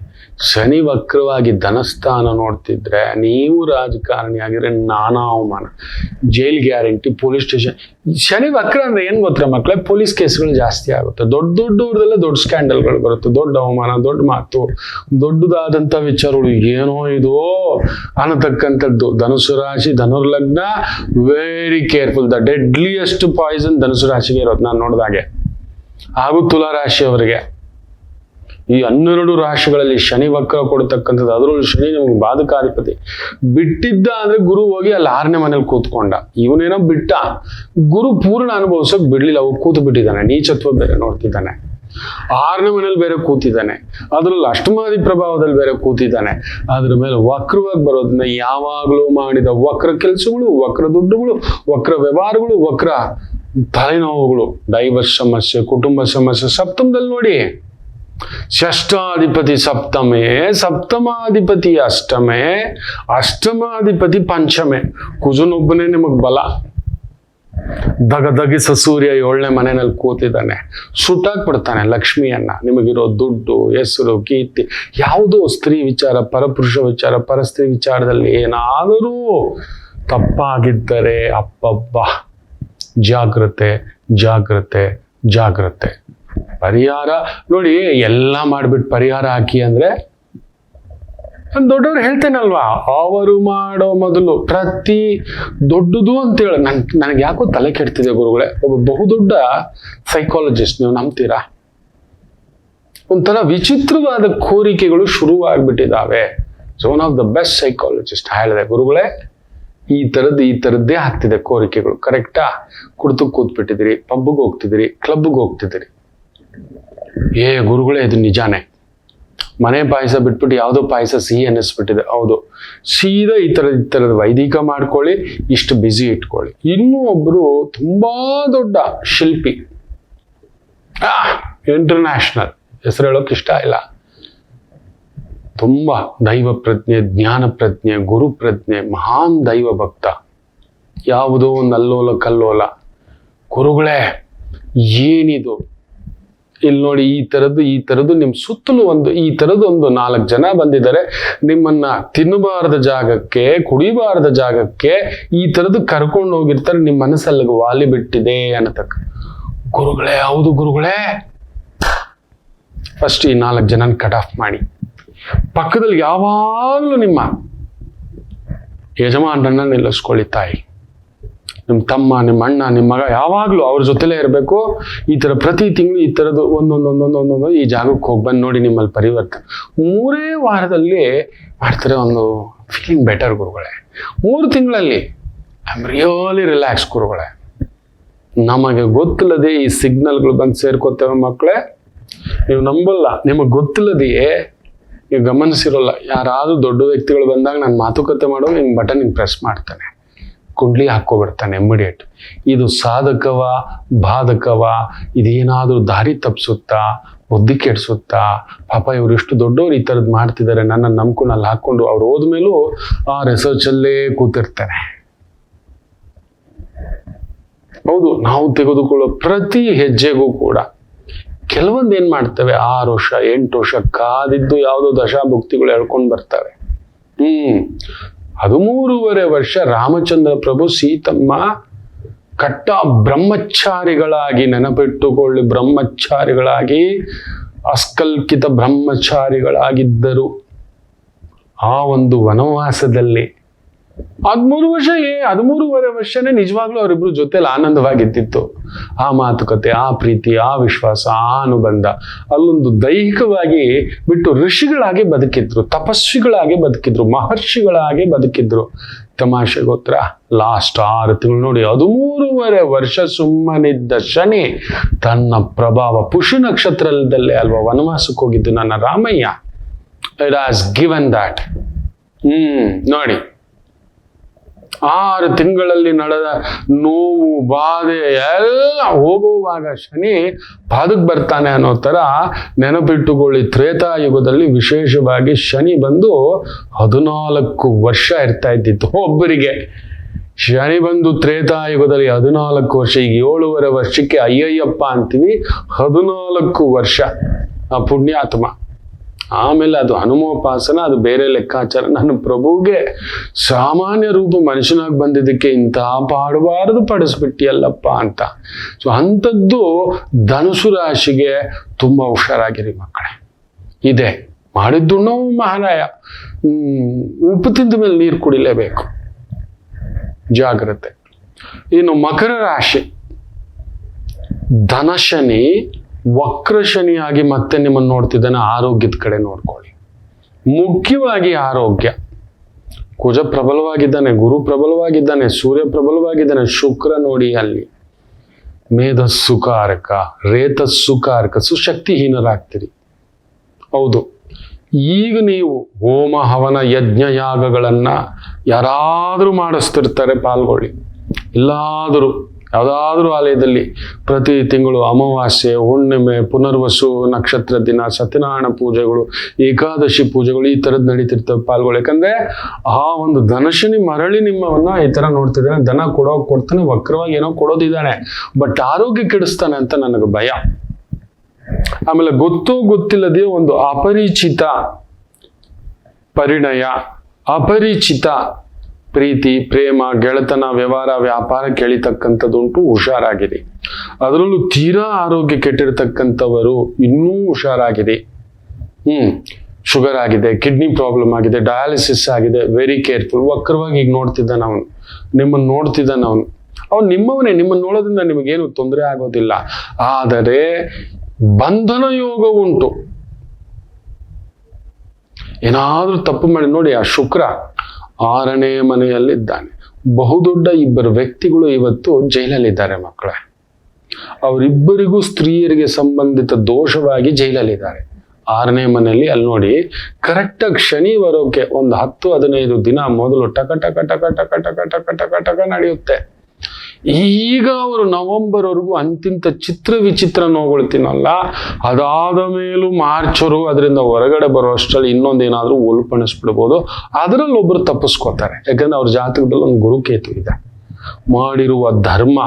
ಶನಿ ವಕ್ರವಾಗಿ ಧನಸ್ಥಾನ ನೋಡ್ತಿದ್ರೆ ನೀವು ರಾಜಕಾರಣಿ ಆಗಿದ್ರೆ ನಾನಾ ಅವಮಾನ, jail guarantee, police station. Shani ವಕ್ರ ಅಂದ್ರೆ ಏನ್ ಗೊತ್ತಾ ಮಕ್ಕಳೇ? ಪೊಲೀಸ್ ಕೇಸ್ಗಳು ಜಾಸ್ತಿ ಆಗುತ್ತೆ. ದೊಡ್ಡವ್ರದೆಲ್ಲ ದೊಡ್ಡ ಸ್ಕ್ಯಾಂಡಲ್ಗಳು ಬರುತ್ತೆ, ದೊಡ್ಡ ಅವಮಾನ, ದೊಡ್ಡ ಮಾತು, ದೊಡ್ಡದಾದಂಥ ವಿಚಾರಗಳು. ಏನೋ ಇದು ಅನ್ನತಕ್ಕಂಥದ್ದು. ಧನುಸು ರಾಶಿ, ಧನುರ್ಲಗ್ನ, very careful. The deadliest poison ಧನುಸು ರಾಶಿಗೆ ಇರೋದು ನಾನು ನೋಡಿದಾಗೆ. ಹಾಗೂ ತುಲಾ ರಾಶಿಯವರಿಗೆ. ಈ 12 ರಾಶಿಗಳಲ್ಲಿ ಶನಿ ವಕ್ರ ಕೊಡ್ತಕ್ಕಂಥದ್ದು. ಅದರಲ್ಲೂ ಶನಿ ನಮ್ಗೆ ಬಾಧಕಾಧಿಪತಿ. ಬಿಟ್ಟಿದ್ದ ಅಂದ್ರೆ ಗುರು ಹೋಗಿ ಅಲ್ಲಿ 6ನೇ ಮನೇಲಿ ಕೂತ್ಕೊಂಡ. ಇವನೇನೋ ಬಿಟ್ಟ, ಗುರು ಪೂರ್ಣ ಅನುಭವಿಸೋಕೆ ಬಿಡ್ಲಿಲ್ಲ. ಅವು ಕೂತು ಬಿಟ್ಟಿದ್ದಾನೆ. ನೀಚತ್ವ ಬೇರೆ ನೋಡ್ತಿದ್ದಾನೆ. 6ನೇ ಮನೇಲಿ ಬೇರೆ ಕೂತಿದ್ದಾನೆ. ಅದ್ರಲ್ಲಿ ಅಷ್ಟಮಾಧಿ ಪ್ರಭಾವದಲ್ಲಿ ಬೇರೆ ಕೂತಿದ್ದಾನೆ. ಅದ್ರ ಮೇಲೆ ವಕ್ರವಾಗಿ ಬರೋದನ್ನ ಯಾವಾಗಲೂ ಮಾಡಿದ ವಕ್ರ ಕೆಲಸಗಳು, ವಕ್ರ ದುಡ್ಡುಗಳು, ವಕ್ರ ವ್ಯವಹಾರಗಳು, ವಕ್ರ ತಲೆನೋವುಗಳು, ಡೈವರ್ಸ್ ಸಮಸ್ಯೆ, ಕುಟುಂಬ ಸಮಸ್ಯೆ. ಸಪ್ತಮದಲ್ಲಿ ನೋಡಿ, ಷಷ್ಠಾಧಿಪತಿ ಸಪ್ತಮೆ, ಸಪ್ತಮಾಧಿಪತಿ ಅಷ್ಟಮೆ, ಅಷ್ಟಮಾಧಿಪತಿ ಪಂಚಮೆ. ಕುಜನೊಬ್ಬನೇ ನಿಮಗ್ ಬಲ. ದಗದಗಿಸ ಸೂರ್ಯ 7ನೇ ಮನೆಯಲ್ಲಿ ಕೂತಿದ್ದಾನೆ. ಸುಟ್ಟಾಕ್ಬಿಡ್ತಾನೆ ಲಕ್ಷ್ಮಿಯನ್ನ. ನಿಮಗಿರೋ ದುಡ್ಡು, ಹೆಸರು, ಕೀರ್ತಿ, ಯಾವುದೋ ಸ್ತ್ರೀ ವಿಚಾರ, ಪರಪುರುಷ ವಿಚಾರ, ಪರಸ್ತ್ರೀ ವಿಚಾರದಲ್ಲಿ ಏನಾದರೂ ತಪ್ಪಾಗಿದ್ದರೆ ಅಪ್ಪಬ್ಬ, ಜಾಗ್ರತೆ ಜಾಗ್ರತೆ ಜಾಗ್ರತೆ. ಪರಿಹಾರ ನೋಡಿ, ಎಲ್ಲ ಮಾಡ್ಬಿಟ್ಟು ಪರಿಹಾರ ಹಾಕಿ ಅಂದ್ರೆ ದೊಡ್ಡವ್ರು ಹೇಳ್ತೇನಲ್ವಾ, ಅವರು ಮಾಡೋ ಮೊದಲು ಪ್ರತಿ ದೊಡ್ಡದು ಅಂತೇಳಿ. ನನಗೆ ಯಾಕೋ ತಲೆ ಕೆಡ್ತಿದೆ ಗುರುಗಳೇ. ಒಬ್ಬ ಬಹುದೊಡ್ಡ ಸೈಕಾಲಜಿಸ್ಟ್, ನೀವು ನಂಬ್ತೀರಾ? ಒಂಥರ ವಿಚಿತ್ರವಾದ ಕೋರಿಕೆಗಳು ಶುರುವಾಗ್ಬಿಟ್ಟಿದ್ದಾವೆ. One of the best psychologist ಹೇಳಿದೆ, ಗುರುಗಳೇ ಈ ಥರದ್ದೇ ಆಗ್ತಿದೆ ಕೋರಿಕೆಗಳು. ಕರೆಕ್ಟಾ? ಕುಡ್ತಕ್ಕೆ ಕೂತ್ಬಿಟ್ಟಿದ್ದೀರಿ, ಪಬ್ಗೆ ಹೋಗ್ತಿದ್ದೀರಿ, ಕ್ಲಬ್ಗೆ ಹೋಗ್ತಿದ್ದೀರಿ. ಗುರುಗಳೇ ಇದು ನಿಜಾನೇ. ಮನೆ ಪಾಯಸ ಬಿಟ್ಬಿಟ್ಟು ಯಾವುದೋ ಪಾಯಸ ಸಿಹಿ ಅನ್ನಿಸ್ಬಿಟ್ಟಿದೆ. ಹೌದು, ಸೀದಾ ಈ ಥರದ ವೈದಿಕ ಮಾಡ್ಕೊಳ್ಳಿ, ಇಷ್ಟು ಬ್ಯುಸಿ ಇಟ್ಕೊಳ್ಳಿ. ಇನ್ನೂ ಒಬ್ರು ತುಂಬಾ ದೊಡ್ಡ ಶಿಲ್ಪಿ, ಇಂಟರ್ನ್ಯಾಷನಲ್, ಹೆಸರು ಹೇಳೋಕೆ ಇಷ್ಟ ಇಲ್ಲ. ತುಂಬಾ ದೈವ ಪ್ರಜ್ಞೆ, ಜ್ಞಾನ ಪ್ರಜ್ಞೆ, ಗುರು ಪ್ರಜ್ಞೆ, ಮಹಾನ್ ದೈವ ಭಕ್ತ. ಯಾವುದೋ ಒಂದು ಅಲ್ಲೋಲ ಕಲ್ಲೋಲ. ಗುರುಗಳೇ ಏನಿದು? ಇಲ್ಲಿ ನೋಡಿ, ಈ ಥರದ್ದು ನಿಮ್ಮ ಸುತ್ತಲೂ ಈ ಥರದ್ದು ಒಂದು 4 ಜನ ಬಂದಿದ್ದಾರೆ. ನಿಮ್ಮನ್ನ ತಿನ್ನಬಾರದ ಜಾಗಕ್ಕೆ, ಕುಡಿಬಾರದ ಜಾಗಕ್ಕೆ ಈ ಥರದ್ದು ಕರ್ಕೊಂಡು ಹೋಗಿರ್ತಾರೆ. ನಿಮ್ಮ ಮನಸ್ಸಲ್ಲಿ ವಾಲಿ ಬಿಟ್ಟಿದೆ ಅನ್ನತಕ್ಕ. ಗುರುಗಳೇ, ಹೌದು ಗುರುಗಳೇ. ಫಸ್ಟ್ ಈ 4 ಜನನ ಕಟ್ ಆಫ್ ಮಾಡಿ. ಪಕ್ಕದಲ್ಲಿ ಯಾವಾಗಲೂ ನಿಮ್ಮ ಯಜಮಾನರನ್ನ ನಿಲ್ಲಿಸ್ಕೊಳ್ಳಿ. ತಾಯಿ, ನಿಮ್ಮ ತಮ್ಮ, ನಿಮ್ಮ ಅಣ್ಣ, ನಿಮ್ಮ ಮಗ ಯಾವಾಗಲೂ ಅವ್ರ ಜೊತೆಲೇ ಇರಬೇಕು. ಈ ಥರ ಪ್ರತಿ ತಿಂಗಳು ಈ ಥರದ್ದು ಒಂದೊಂದೊಂದೊಂದೊಂದೊಂದು ಈ ಜಾಗಕ್ಕೆ ಹೋಗಿ ಬಂದು ನೋಡಿ, ನಿಮ್ಮಲ್ಲಿ ಪರಿವರ್ತನೆ 3 ವಾರದಲ್ಲಿ ಮಾಡ್ತಾರೆ. ಒಂದು ಫೀಲಿಂಗ್ ಬೆಟರ್ ಗುರುಗಳೇ. 3 ತಿಂಗಳಲ್ಲಿ ಐ ಆಮ್ ರಿಯಲಿ ರಿಲ್ಯಾಕ್ಸ್ ಗುರುಗಳೇ. ನಮಗೆ ಗೊತ್ತಿಲ್ಲದೆ ಈ ಸಿಗ್ನಲ್ಗಳು ಬಂದು ಸೇರ್ಕೋತೇವೆ ಮಕ್ಕಳೇ. ನೀವು ನಂಬಲ್ಲ, ನಿಮಗೆ ಗೊತ್ತಿಲ್ಲದೆಯೇ ನೀವು ಗಮನಿಸಿರೋಲ್ಲ. ಯಾರಾದ್ರೂ ದೊಡ್ಡ ವ್ಯಕ್ತಿಗಳು ಬಂದಾಗ ನಾನು ಮಾತುಕತೆ ಮಾಡೋ ಹಿಂಗೆ ಬಟನ್ ಹಿಂಗೆ ಪ್ರೆಸ್ ಮಾಡ್ತಾನೆ, ಕುಂಡ್ಲಿ ಹಾಕೋಬಿಡ್ತಾನೆ ಇಮಿಡಿಯೇಟ್. ಇದು ಸಾಧಕವ ಬಾಧಕವ? ಇದೇನಾದ್ರೂ ದಾರಿ ತಪ್ಪಿಸುತ್ತಾ, ಬುದ್ಧಿ ಕೆಡಿಸುತ್ತಾ? ಪಾಪ ಇವರು ಇಷ್ಟು ದೊಡ್ಡವ್ರು ಈ ಥರದ್ದು ಮಾಡ್ತಿದ್ದಾರೆ, ನನ್ನನ್ನು ನಂಬ್ಕೊಂಡು ಅಲ್ಲಿ ಹಾಕ್ಕೊಂಡು ಅವ್ರು ಹೋದ್ಮೇಲೂ ಆ ರಿಸರ್ಚಲ್ಲೇ ಕೂತಿರ್ತಾನೆ. ಹೌದು, ನಾವು ತೆಗೆದುಕೊಳ್ಳೋ ಪ್ರತಿ ಹೆಜ್ಜೆಗೂ ಕೂಡ ಕೆಲವೊಂದು ಏನ್ ಮಾಡ್ತವೆ, 6 ವರ್ಷ 8 ವರ್ಷ ಕಾದಿದ್ದು ಯಾವುದೋ ದಶಾಭುಕ್ತಿಗಳು ಹೇಳ್ಕೊಂಡು ಬರ್ತವೆ. 13.5 ವರ್ಷ ರಾಮಚಂದ್ರ ಪ್ರಭು ಸೀತಮ್ಮ ಕಟ್ಟ ಬ್ರಹ್ಮಚಾರಿಗಳಾಗಿ, ನೆನಪಿಟ್ಟುಕೊಳ್ಳಿ, ಬ್ರಹ್ಮಚಾರಿಗಳಾಗಿ, ಅಸ್ಕಲ್ಕಿತ ಬ್ರಹ್ಮಚಾರಿಗಳಾಗಿದ್ದರು. ಆ ಒಂದು ವನವಾಸದಲ್ಲಿ 13 ವರ್ಷನೇ ನಿಜವಾಗ್ಲೂ ಅವರಿಬ್ರು ಜೊತೆಲಿ ಆನಂದವಾಗಿದ್ದಿತ್ತು. ಆ ಮಾತುಕತೆ, ಆ ಪ್ರೀತಿ, ಆ ವಿಶ್ವಾಸ, ಆ ಅನುಬಂಧ. ಅಲ್ಲೊಂದು ದೈಹಿಕವಾಗಿ ಬಿಟ್ಟು ಋಷಿಗಳಾಗಿ ಬದುಕಿದ್ರು, ತಪಸ್ವಿಗಳಾಗಿ ಬದುಕಿದ್ರು, ಮಹರ್ಷಿಗಳಾಗಿ ಬದುಕಿದ್ರು. ತಮಾಷೆ ಗೊತ್ತಾ, ಲಾಸ್ಟ್ 6 ತಿಂಗಳು ನೋಡಿ, 13 ವರ್ಷ ಸುಮ್ಮನಿದ್ದ ಶನಿ ತನ್ನ ಪ್ರಭಾವ ಪುಷ್ಯ ನಕ್ಷತ್ರದಲ್ಲೇ ಅಲ್ವಾ ವನವಾಸಕ್ಕೆ ಹೋಗಿದ್ದು ನನ್ನ Ramaiah. It has given that. ನೋಡಿ, 6 ತಿಂಗಳಲ್ಲಿ ನಡೆದ ನೋವು, ಬಾಧೆ ಎಲ್ಲ ಹೋಗುವಾಗ ಶನಿ ಪಾದಕ್ಕೆ ಬರ್ತಾನೆ ಅನ್ನೋ ತರ ನೆನಪಿಟ್ಟುಕೊಳ್ಳಿ. ತ್ರೇತಾಯುಗದಲ್ಲಿ ವಿಶೇಷವಾಗಿ ಶನಿ ಬಂದು 14 ವರ್ಷ ಇರ್ತಾ ಇದ್ದಿತ್ತು ಒಬ್ಬರಿಗೆ. ಶನಿ ಬಂದು ತ್ರೇತಾಯುಗದಲ್ಲಿ 14 ವರ್ಷ, ಈಗ 7.5 ವರ್ಷಕ್ಕೆ ಅಯ್ಯಯ್ಯಪ್ಪ ಅಂತೀವಿ. 14 ವರ್ಷ ಆ ಪುಣ್ಯಾತ್ಮ. ಆಮೇಲೆ ಅದು ಹನುಮೋಪಾಸನ, ಅದು ಬೇರೆ ಲೆಕ್ಕಾಚಾರ. ನನ್ನ ಪ್ರಭುಗೆ ಸಾಮಾನ್ಯ ರೂಪ ಮನುಷ್ಯನಾಗಿ ಬಂದಿದ್ದಕ್ಕೆ ಇಂತಹ ಪಾಡಬಾರದು ಪಡಿಸ್ಬಿಟ್ಟಿಯಲ್ಲಪ್ಪ ಅಂತ. ಸೊ ಅಂಥದ್ದು ಧನುಸು ರಾಶಿಗೆ ತುಂಬಾ ಹುಷಾರಾಗಿರಿ ಮಕ್ಕಳೇ. ಇದೆ ಮಾಡಿದ್ದು ನಾವು ಮಹಾರಾಯ. ಉಪ್ಪು ತಿಂದ ಮೇಲೆ ನೀರು ಕುಡಿಲೇಬೇಕು, ಜಾಗ್ರತೆ. ಇನ್ನು ಮಕರ ರಾಶಿ, ಧನಶನಿ ವಕ್ರ ಶನಿಯಾಗಿ ಮತ್ತೆ ನಿಮ್ಮನ್ನು ನೋಡ್ತಿದ್ದಾನೆ. ಆರೋಗ್ಯದ ಕಡೆ ನೋಡ್ಕೊಳ್ಳಿ, ಮುಖ್ಯವಾಗಿ ಆರೋಗ್ಯ. ಕುಜ ಪ್ರಬಲವಾಗಿದ್ದಾನೆ, ಗುರು ಪ್ರಬಲವಾಗಿದ್ದಾನೆ, ಸೂರ್ಯ ಪ್ರಬಲವಾಗಿದ್ದಾನೆ, ಶುಕ್ರ ನೋಡಿ ಅಲ್ಲಿ ಮೇಧಸ್ಸುಕಾರಕ, ರೇತಸ್ಸುಕಾರಕ. ಶಕ್ತಿಹೀನರಾಗ್ತೀರಿ. ಹೌದು, ಈಗ ನೀವು ಹೋಮ ಹವನ ಯಜ್ಞ ಯಾಗಗಳನ್ನ ಯಾರಾದರೂ ಮಾಡಿಸ್ತಿರ್ತಾರೆ, ಪಾಲ್ಗೊಳ್ಳಿ. ಯಾವುದಾದ್ರೂ ಆಲಯದಲ್ಲಿ ಪ್ರತಿ ತಿಂಗಳು ಅಮಾವಾಸ್ಯೆ, ಹುಣ್ಣಿಮೆ, ಪುನರ್ವಸು ನಕ್ಷತ್ರ ದಿನ, ಸತ್ಯನಾರಾಯಣ ಪೂಜೆಗಳು, ಏಕಾದಶಿ ಪೂಜೆಗಳು ಈ ಥರದ್ದು ನಡೀತಿರ್ತವೆ, ಪಾಲ್ಗೊಳ್ಳಿ. ಯಾಕಂದ್ರೆ ಆ ಒಂದು ಧನಶನಿ ಮರಳಿ ನಿಮ್ಮವನ್ನ ಈ ತರ ನೋಡ್ತಿದ್ದಾನೆ. ದನ ಕೊಡ್ತಾನೆ, ವಕ್ರವಾಗಿ ಏನೋ ಕೊಡೋದಿದ್ದಾನೆ, ಬಟ್ ಆರೋಗ್ಯ ಕೆಡಿಸ್ತಾನೆ ಅಂತ ನನಗೆ ಭಯ. ಆಮೇಲೆ ಗೊತ್ತೋ ಗೊತ್ತಿಲ್ಲದೆ ಒಂದು ಅಪರಿಚಿತ ಪರಿಣಯ, ಅಪರಿಚಿತ ಪ್ರೀತಿ, ಪ್ರೇಮ, ಗೆಳೆತನ, ವ್ಯವಹಾರ, ವ್ಯಾಪಾರ ಕೇಳಿತಕ್ಕಂಥದ್ದುಂಟು. ಹುಷಾರಾಗಿರಿ. ಅದರಲ್ಲೂ ತೀರಾ ಆರೋಗ್ಯ ಕೆಟ್ಟಿರ್ತಕ್ಕಂಥವರು ಇನ್ನೂ ಹುಷಾರಾಗಿರಿ. ಶುಗರ್ ಆಗಿದೆ, ಕಿಡ್ನಿ ಪ್ರಾಬ್ಲಮ್ ಆಗಿದೆ, ಡಯಾಲಿಸಿಸ್ ಆಗಿದೆ, ವೆರಿ ಕೇರ್ಫುಲ್. ವಕ್ರವಾಗಿ ಈಗ ನೋಡ್ತಿದ್ದಾನೆ ಅವನು, ನಿಮ್ಮನ್ನು ನೋಡ್ತಿದ್ದಾನೆ ಅವನು. ಅವನು ನಿಮ್ಮವನೇ, ನಿಮ್ಮನ್ನು ನೋಡೋದ್ರಿಂದ ನಿಮಗೇನು ತೊಂದರೆ ಆಗೋದಿಲ್ಲ. ಆದರೆ ಬಂಧನ ಯೋಗ ಉಂಟು. ಏನಾದ್ರೂ ತಪ್ಪು ಮಾಡಿ ನೋಡಿ, ಆ ಶುಕ್ರ 6ನೇ ಮನೆಯಲ್ಲಿದ್ದಾನೆ. ಬಹುದೊಡ್ಡ 2 ವ್ಯಕ್ತಿಗಳು ಇವತ್ತು ಜೈಲಲ್ಲಿದ್ದಾರೆ ಮಕ್ಕಳೇ. ಅವರಿಬ್ಬರಿಗೂ ಸ್ತ್ರೀಯರಿಗೆ ಸಂಬಂಧಿತ ದೋಷವಾಗಿ ಜೈಲಲ್ಲಿದ್ದಾರೆ. 6ನೇ ಮನೆಯಲ್ಲಿ. ಅಲ್ಲಿ ನೋಡಿ, ಕರೆಕ್ಟಾಗಿ ಶನಿ ಬರೋಕೆ ಒಂದು 10-15 ದಿನ ಮೊದಲು ಟಕ ಟಕ ಟಕ ಟಕ ಟಕ ಟಕ ಟಕ ಟಕ ನಡೆಯುತ್ತೆ. ಈಗ ಅವರು ನವೆಂಬರ್ವರೆಗೂ ಅಂತಿಂತ ಚಿತ್ರ ವಿಚಿತ್ರ ನೋಗೊಳ್ತೀನಲ್ಲ, ಅದಾದ ಮೇಲೂ ಮಾರ್ಚರು ಅದರಿಂದ ಹೊರಗಡೆ ಬರೋ ಅಷ್ಟರಲ್ಲಿ ಇನ್ನೊಂದೇನಾದ್ರೂ ಒಲ್ಪಣಿಸ್ಬಿಡ್ಬೋದು. ಅದರಲ್ಲಿ ಒಬ್ರು ತಪ್ಪಿಸ್ಕೋತಾರೆ. ಯಾಕಂದ್ರೆ ಅವ್ರ ಜಾತಕದಲ್ಲಿ ಒಂದು ಗುರುಕೇತು ಇದೆ. ಮಾಡಿರುವ ಧರ್ಮ,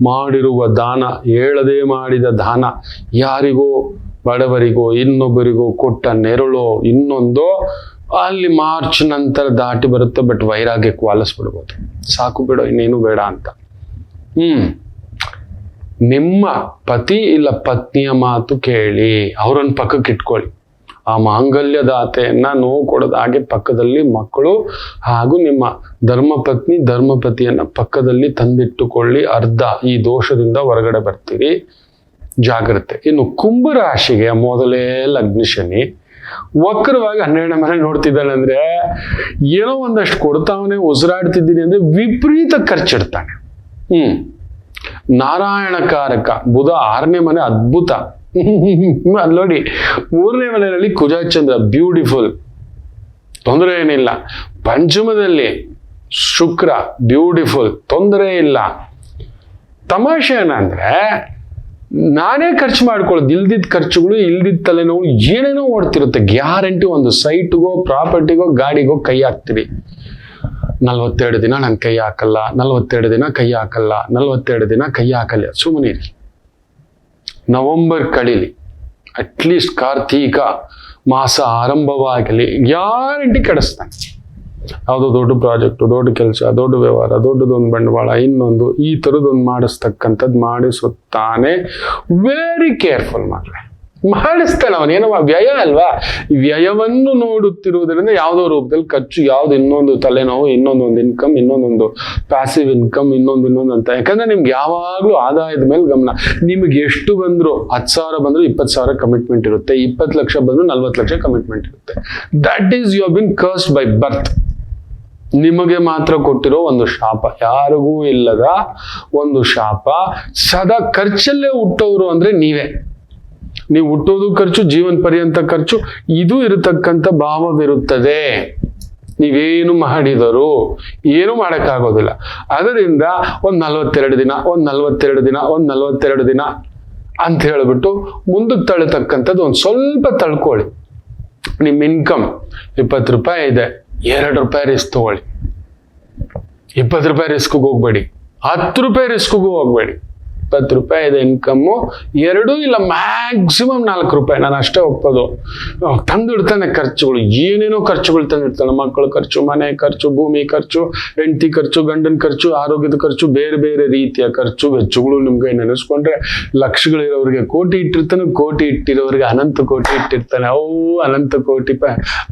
ಮಾಡಿರುವ ದಾನ, ಹೇಳದೆ ಮಾಡಿದ ದಾನ, ಯಾರಿಗೋ ಬಡವರಿಗೋ ಇನ್ನೊಬ್ಬರಿಗೋ ಕೊಟ್ಟ ನೆರಳೋ ಇನ್ನೊಂದೋ ಅಲ್ಲಿ ಮಾರ್ಚ್ ನಂತರ ದಾಟಿ ಬರುತ್ತೆ. ಬಟ್ ವೈರಾಗ್ಯಕ್ಕೆ ವಾಲಿಸ್ಬಿಡ್ಬೋದು. ಸಾಕು ಬಿಡೋ, ಇನ್ನೇನು ಬೇಡ ಅಂತ. ನಿಮ್ಮ ಪತಿ ಇಲ್ಲ ಪತ್ನಿಯ ಮಾತು ಕೇಳಿ, ಅವರನ್ನ ಪಕ್ಕಕ್ಕೆ ಇಟ್ಕೊಳ್ಳಿ. ಆ ಮಾಂಗಲ್ಯದಾತೆಯನ್ನ ನೋವು ಕೊಡದ ಹಾಗೆ ಪಕ್ಕದಲ್ಲಿ ಮಕ್ಕಳು ಹಾಗೂ ನಿಮ್ಮ ಧರ್ಮಪತಿಯನ್ನ ಪಕ್ಕದಲ್ಲಿ ತಂದಿಟ್ಟುಕೊಳ್ಳಿ. ಅರ್ಧ ಈ ದೋಷದಿಂದ ಹೊರಗಡೆ ಬರ್ತೀರಿ, ಜಾಗ್ರತೆ. ಇನ್ನು ಕುಂಭ ರಾಶಿಗೆ ಮೊದಲೇ ಲಗ್ನ ಶನಿ ವಕ್ರವಾಗಿ 12ನೇ ಮನೆ ನೋಡ್ತಿದ್ದಾನೆ ಅಂದ್ರೆ ಏನೋ ಒಂದಷ್ಟು ಕೊಡ್ತಾವನೆ, ಉಸಿರಾಡ್ತಿದ್ದೀನಿ ಅಂದ್ರೆ ವಿಪರೀತ ಖರ್ಚಿಡ್ತಾನೆ. ನಾರಾಯಣಕಾರಕ ಬುಧ 6ನೇ ಮನೆ ಅದ್ಭುತ. ಅಲ್ಲಿ ನೋಡಿ, 3ನೇ ಮನೆಯಲ್ಲಿ ಕುಜ ಚಂದ್ರ ಬ್ಯೂಟಿಫುಲ್, ತೊಂದರೆ ಏನಿಲ್ಲ. ಪಂಚಮದಲ್ಲಿ ಶುಕ್ರ ಬ್ಯೂಟಿಫುಲ್, ತೊಂದರೆ ಇಲ್ಲ. ತಮಾಷೆ ಏನಂದ್ರೆ ನಾನೇ ಖರ್ಚು ಮಾಡ್ಕೊಳ್ಳೋದು, ಇಲ್ದಿದ್ದ ಖರ್ಚುಗಳು, ಇಲ್ದಿದ್ದ ತಲೆನೋವು, ಏನೇನೋ ಓಡ್ತಿರುತ್ತೆ. ಗ್ಯಾರಂಟಿ ಒಂದು ಸೈಟ್ಗೋ, ಪ್ರಾಪರ್ಟಿಗೋ, ಗಾಡಿಗೋ ಕೈ ಹಾಕ್ತೀವಿ. 42 ದಿನ ನಾನು ಕೈ ಹಾಕಲ್ಲ, 42 ದಿನ ಕೈ ಹಾಕಲ್ಲ, 42 ದಿನ ಕೈ ಹಾಕಲ್ಲ. ಸುಮ್ಮನೆ ಇರಿ, ನವೆಂಬರ್ ಕಳೀಲಿ, ಅಟ್ಲೀಸ್ಟ್ ಕಾರ್ತೀಕ ಮಾಸ ಆರಂಭವಾಗಲಿ, ಗ್ಯಾರಂಟಿ ಕೆಡಿಸ್ತಾನೆ. ಯಾವುದೋ ದೊಡ್ಡ ಪ್ರಾಜೆಕ್ಟು, ದೊಡ್ಡ ಕೆಲಸ, ದೊಡ್ಡ ವ್ಯವಹಾರ, ದೊಡ್ಡದೊಂದು ಬಂಡವಾಳ, ಇನ್ನೊಂದು ಈ ಥರದ್ದೊಂದು ಮಾಡಿಸ್ತಕ್ಕಂಥದ್ದು ಮಾಡಿಸುತ್ತಾನೆ. ವೆರಿ ಕೇರ್ಫುಲ್ ಮಕ್ಕಳೇ, ಮಾಡಿಸ್ತಾನೆ ಅವನೇನೋ ವ್ಯಯ ಅಲ್ವಾ. ಈ ವ್ಯಯವನ್ನು ನೋಡುತ್ತಿರುವುದರಿಂದ ಯಾವುದೋ ರೂಪದಲ್ಲಿ ಖರ್ಚು, ಯಾವ್ದು ಇನ್ನೊಂದು ತಲೆನೋವು, ಇನ್ನೊಂದೊಂದು ಇನ್ಕಮ್, ಇನ್ನೊಂದೊಂದು ಪ್ಯಾಸಿವ್ ಇನ್ಕಮ್, ಇನ್ನೊಂದು ಅಂತ. ಯಾಕಂದ್ರೆ ನಿಮ್ಗೆ ಯಾವಾಗಲೂ ಆದಾಯದ ಮೇಲೆ ಗಮನ. ನಿಮ್ಗೆ ಎಷ್ಟು ಬಂದ್ರು, 10,000 ಬಂದ್ರು 20,000 ಕಮಿಟ್ಮೆಂಟ್ ಇರುತ್ತೆ, 20 ಲಕ್ಷ ಬಂದ್ರು 40 ಲಕ್ಷ ಕಮಿಟ್ಮೆಂಟ್ ಇರುತ್ತೆ. That is you have been cursed by birth. ನಿಮಗೆ ಮಾತ್ರ ಕೊಟ್ಟಿರೋ ಒಂದು ಶಾಪ, ಯಾರಿಗೂ ಇಲ್ಲದ ಒಂದು ಶಾಪ. ಸದಾ ಖರ್ಚಲ್ಲೇ ಹುಟ್ಟೋರು ಅಂದ್ರೆ ನೀವೇ. ನೀವು ಹುಟ್ಟೋದು ಖರ್ಚು, ಜೀವನ ಪರ್ಯಂತ ಖರ್ಚು, ಇದು ಇರತಕ್ಕಂಥ ಭಾವವಿರುತ್ತದೆ. ನೀವೇನು ಮಾಡಿದರೂ ಏನು ಮಾಡೋಕ್ಕಾಗೋದಿಲ್ಲ. ಅದರಿಂದ ಒಂದು 42 ದಿನ, ಒಂದು 42 ದಿನ, ಒಂದು 42 ದಿನ ಅಂತ ಹೇಳ್ಬಿಟ್ಟು ಮುಂದಕ್ಕೆ ತಳ್ಳತಕ್ಕಂಥದ್ದು ಒಂದು ಸ್ವಲ್ಪ ತಳ್ಕೊಳ್ಳಿ. ನಿಮ್ಮ ಇನ್ಕಮ್ 20 ರೂಪಾಯಿ ಇದೆ, 2 ರೂಪಾಯಿ ರಿಸ್ಕ್ ತಗೊಳ್ಳಿ. 20 ರೂಪಾಯಿ ರಿಸ್ಕ್ಗೆ ಹೋಗ್ಬೇಡಿ, 10 ರೂಪಾಯಿ ರಿಸ್ಕ್ಗೂ ಹೋಗ್ಬೇಡಿ. 20 ರೂಪಾಯಿ ಇದೆ ಇನ್ಕಮ್ಮು, 2 ಇಲ್ಲ ಮ್ಯಾಕ್ಸಿಮಮ್ 4 ರೂಪಾಯಿ, ನಾನು ಅಷ್ಟೇ ಒಪ್ಪೋದು. ತಂದಿಡ್ತಾನೆ ಖರ್ಚುಗಳು, ಏನೇನೋ ಖರ್ಚುಗಳು ತಂದಿಡ್ತಾನೆ. ಮಕ್ಕಳ ಖರ್ಚು, ಮನೆ ಖರ್ಚು, ಭೂಮಿ ಖರ್ಚು, ಹೆಂಡತಿ ಖರ್ಚು, ಗಂಡನ ಖರ್ಚು, ಆರೋಗ್ಯದ ಖರ್ಚು, ಬೇರೆ ಬೇರೆ ರೀತಿಯ ಖರ್ಚು ವೆಚ್ಚಗಳು. ನಿಮ್ಗೆ ನೆನೆಸ್ಕೊಂಡ್ರೆ ಲಕ್ಷಗಳಿರೋರಿಗೆ ಕೋಟಿ ಇಟ್ಟಿರ್ತಾನೆ, ಕೋಟಿ ಇಟ್ಟಿರೋರಿಗೆ ಅನಂತ ಕೋಟಿ ಇಟ್ಟಿರ್ತಾನೆ. ಅನಂತ ಕೋಟಿ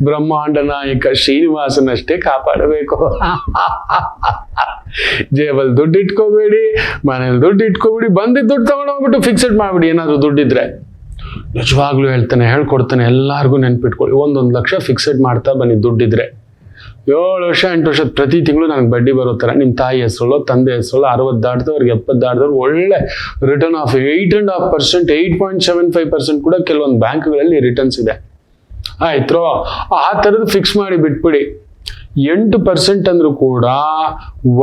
ಬ್ರಹ್ಮಾಂಡ ನಾಯಕ ಶ್ರೀನಿವಾಸನಷ್ಟೇ ಕಾಪಾಡಬೇಕು. ಜೇಬಲ್ ದುಡ್ಡು ಇಟ್ಕೋಬೇಡಿ, ಮನೇಲಿ ದುಡ್ಡು ಇಟ್ಕೋಬೇಡಿ, ಬಂದಿದ್ದು ದುಡ್ಡು ತಗೊಂಡೋಗ್ಬಿಟ್ಟು ಫಿಕ್ಸೆಡ್ ಮಾಡ್ಬಿಡಿ. ಏನಾದ್ರು ದುಡ್ಡಿದ್ರೆ ನಿಜವಾಗ್ಲೂ ಹೇಳ್ಕೊಡ್ತಾನೆ, ಎಲ್ಲಾರ್ಗು ನೆನ್ಪಿಟ್ಕೊಳ್ಳಿ. 1 ಲಕ್ಷ ಫಿಕ್ಸೆಡ್ ಮಾಡ್ತಾ ಬನ್ನಿ ದುಡ್ಡಿದ್ರೆ. 7 ವರ್ಷ 8 ವರ್ಷ ಪ್ರತಿ ತಿಂಗಳು ನನಗೆ ಬಡ್ಡಿ ಬರೋ ಥರ ನಿಮ್ಮ ತಾಯಿ ಹೆಸರು, ತಂದೆ ಹೆಸರು, 60 ದಾಟಿದವ್ರಿಗೆ 70 ದಾಟಿದವ್ರಿಗೆ ಒಳ್ಳೆ ರಿಟರ್ನ್ ಆಫ್ 8.5%, 8.75% ಕೂಡ ಕೆಲವೊಂದು ಬ್ಯಾಂಕ್ಗಳಲ್ಲಿ ರಿಟರ್ನ್ಸ್ ಇದೆ. ಆಯ್ತು, ಆ ಥರದ್ದು ಫಿಕ್ಸ್ ಮಾಡಿ ಬಿಟ್ಬಿಡಿ. 8% ಅಂದ್ರೂ ಕೂಡ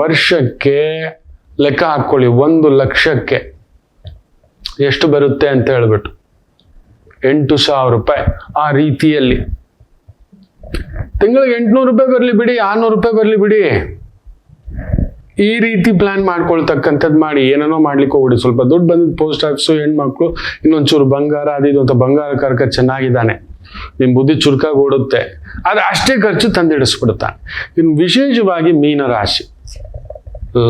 ವರ್ಷಕ್ಕೆ ಲೆಕ್ಕ ಹಾಕೊಳ್ಳಿ. 1 ಲಕ್ಷಕ್ಕೆ ಎಷ್ಟು ಬರುತ್ತೆ ಅಂತ ಹೇಳ್ಬಿಟ್ಟು 8,000 ರೂಪಾಯಿ. ಆ ರೀತಿಯಲ್ಲಿ ತಿಂಗಳಿಗೆ 800 ರೂಪಾಯಿ ಬರಲಿ ಬಿಡಿ, 600 ರೂಪಾಯಿ ಬರಲಿ ಬಿಡಿ, ಈ ರೀತಿ ಪ್ಲಾನ್ ಮಾಡ್ಕೊಳ್ತಕ್ಕಂಥದ್ದು ಮಾಡಿ. ಏನೇನೋ ಮಾಡ್ಲಿಕ್ಕೆ ಹೋಗ್ಬಿಡಿ. ಸ್ವಲ್ಪ ದುಡ್ಡು ಬಂದಿದ್ದು ಪೋಸ್ಟ್ ಆಫೀಸು, ಹೆಣ್ಮಕ್ಳು, ಇನ್ನೊಂಚೂರು ಬಂಗಾರ, ಅದು ಅಂತ ಬಂಗಾರ ಕರ್ಕ ಚೆನ್ನಾಗಿದ್ದಾನೆ, ನಿಮ್ ಬುದ್ಧಿ ಚುರುಕಾಗಿ ಓಡುತ್ತೆ, ಆದ್ರೆ ಅಷ್ಟೇ ಖರ್ಚು ತಂದಿಡಿಸ್ಬಿಡ್ತಾನೆ. ಇನ್ನು ವಿಶೇಷವಾಗಿ ಮೀನರಾಶಿ,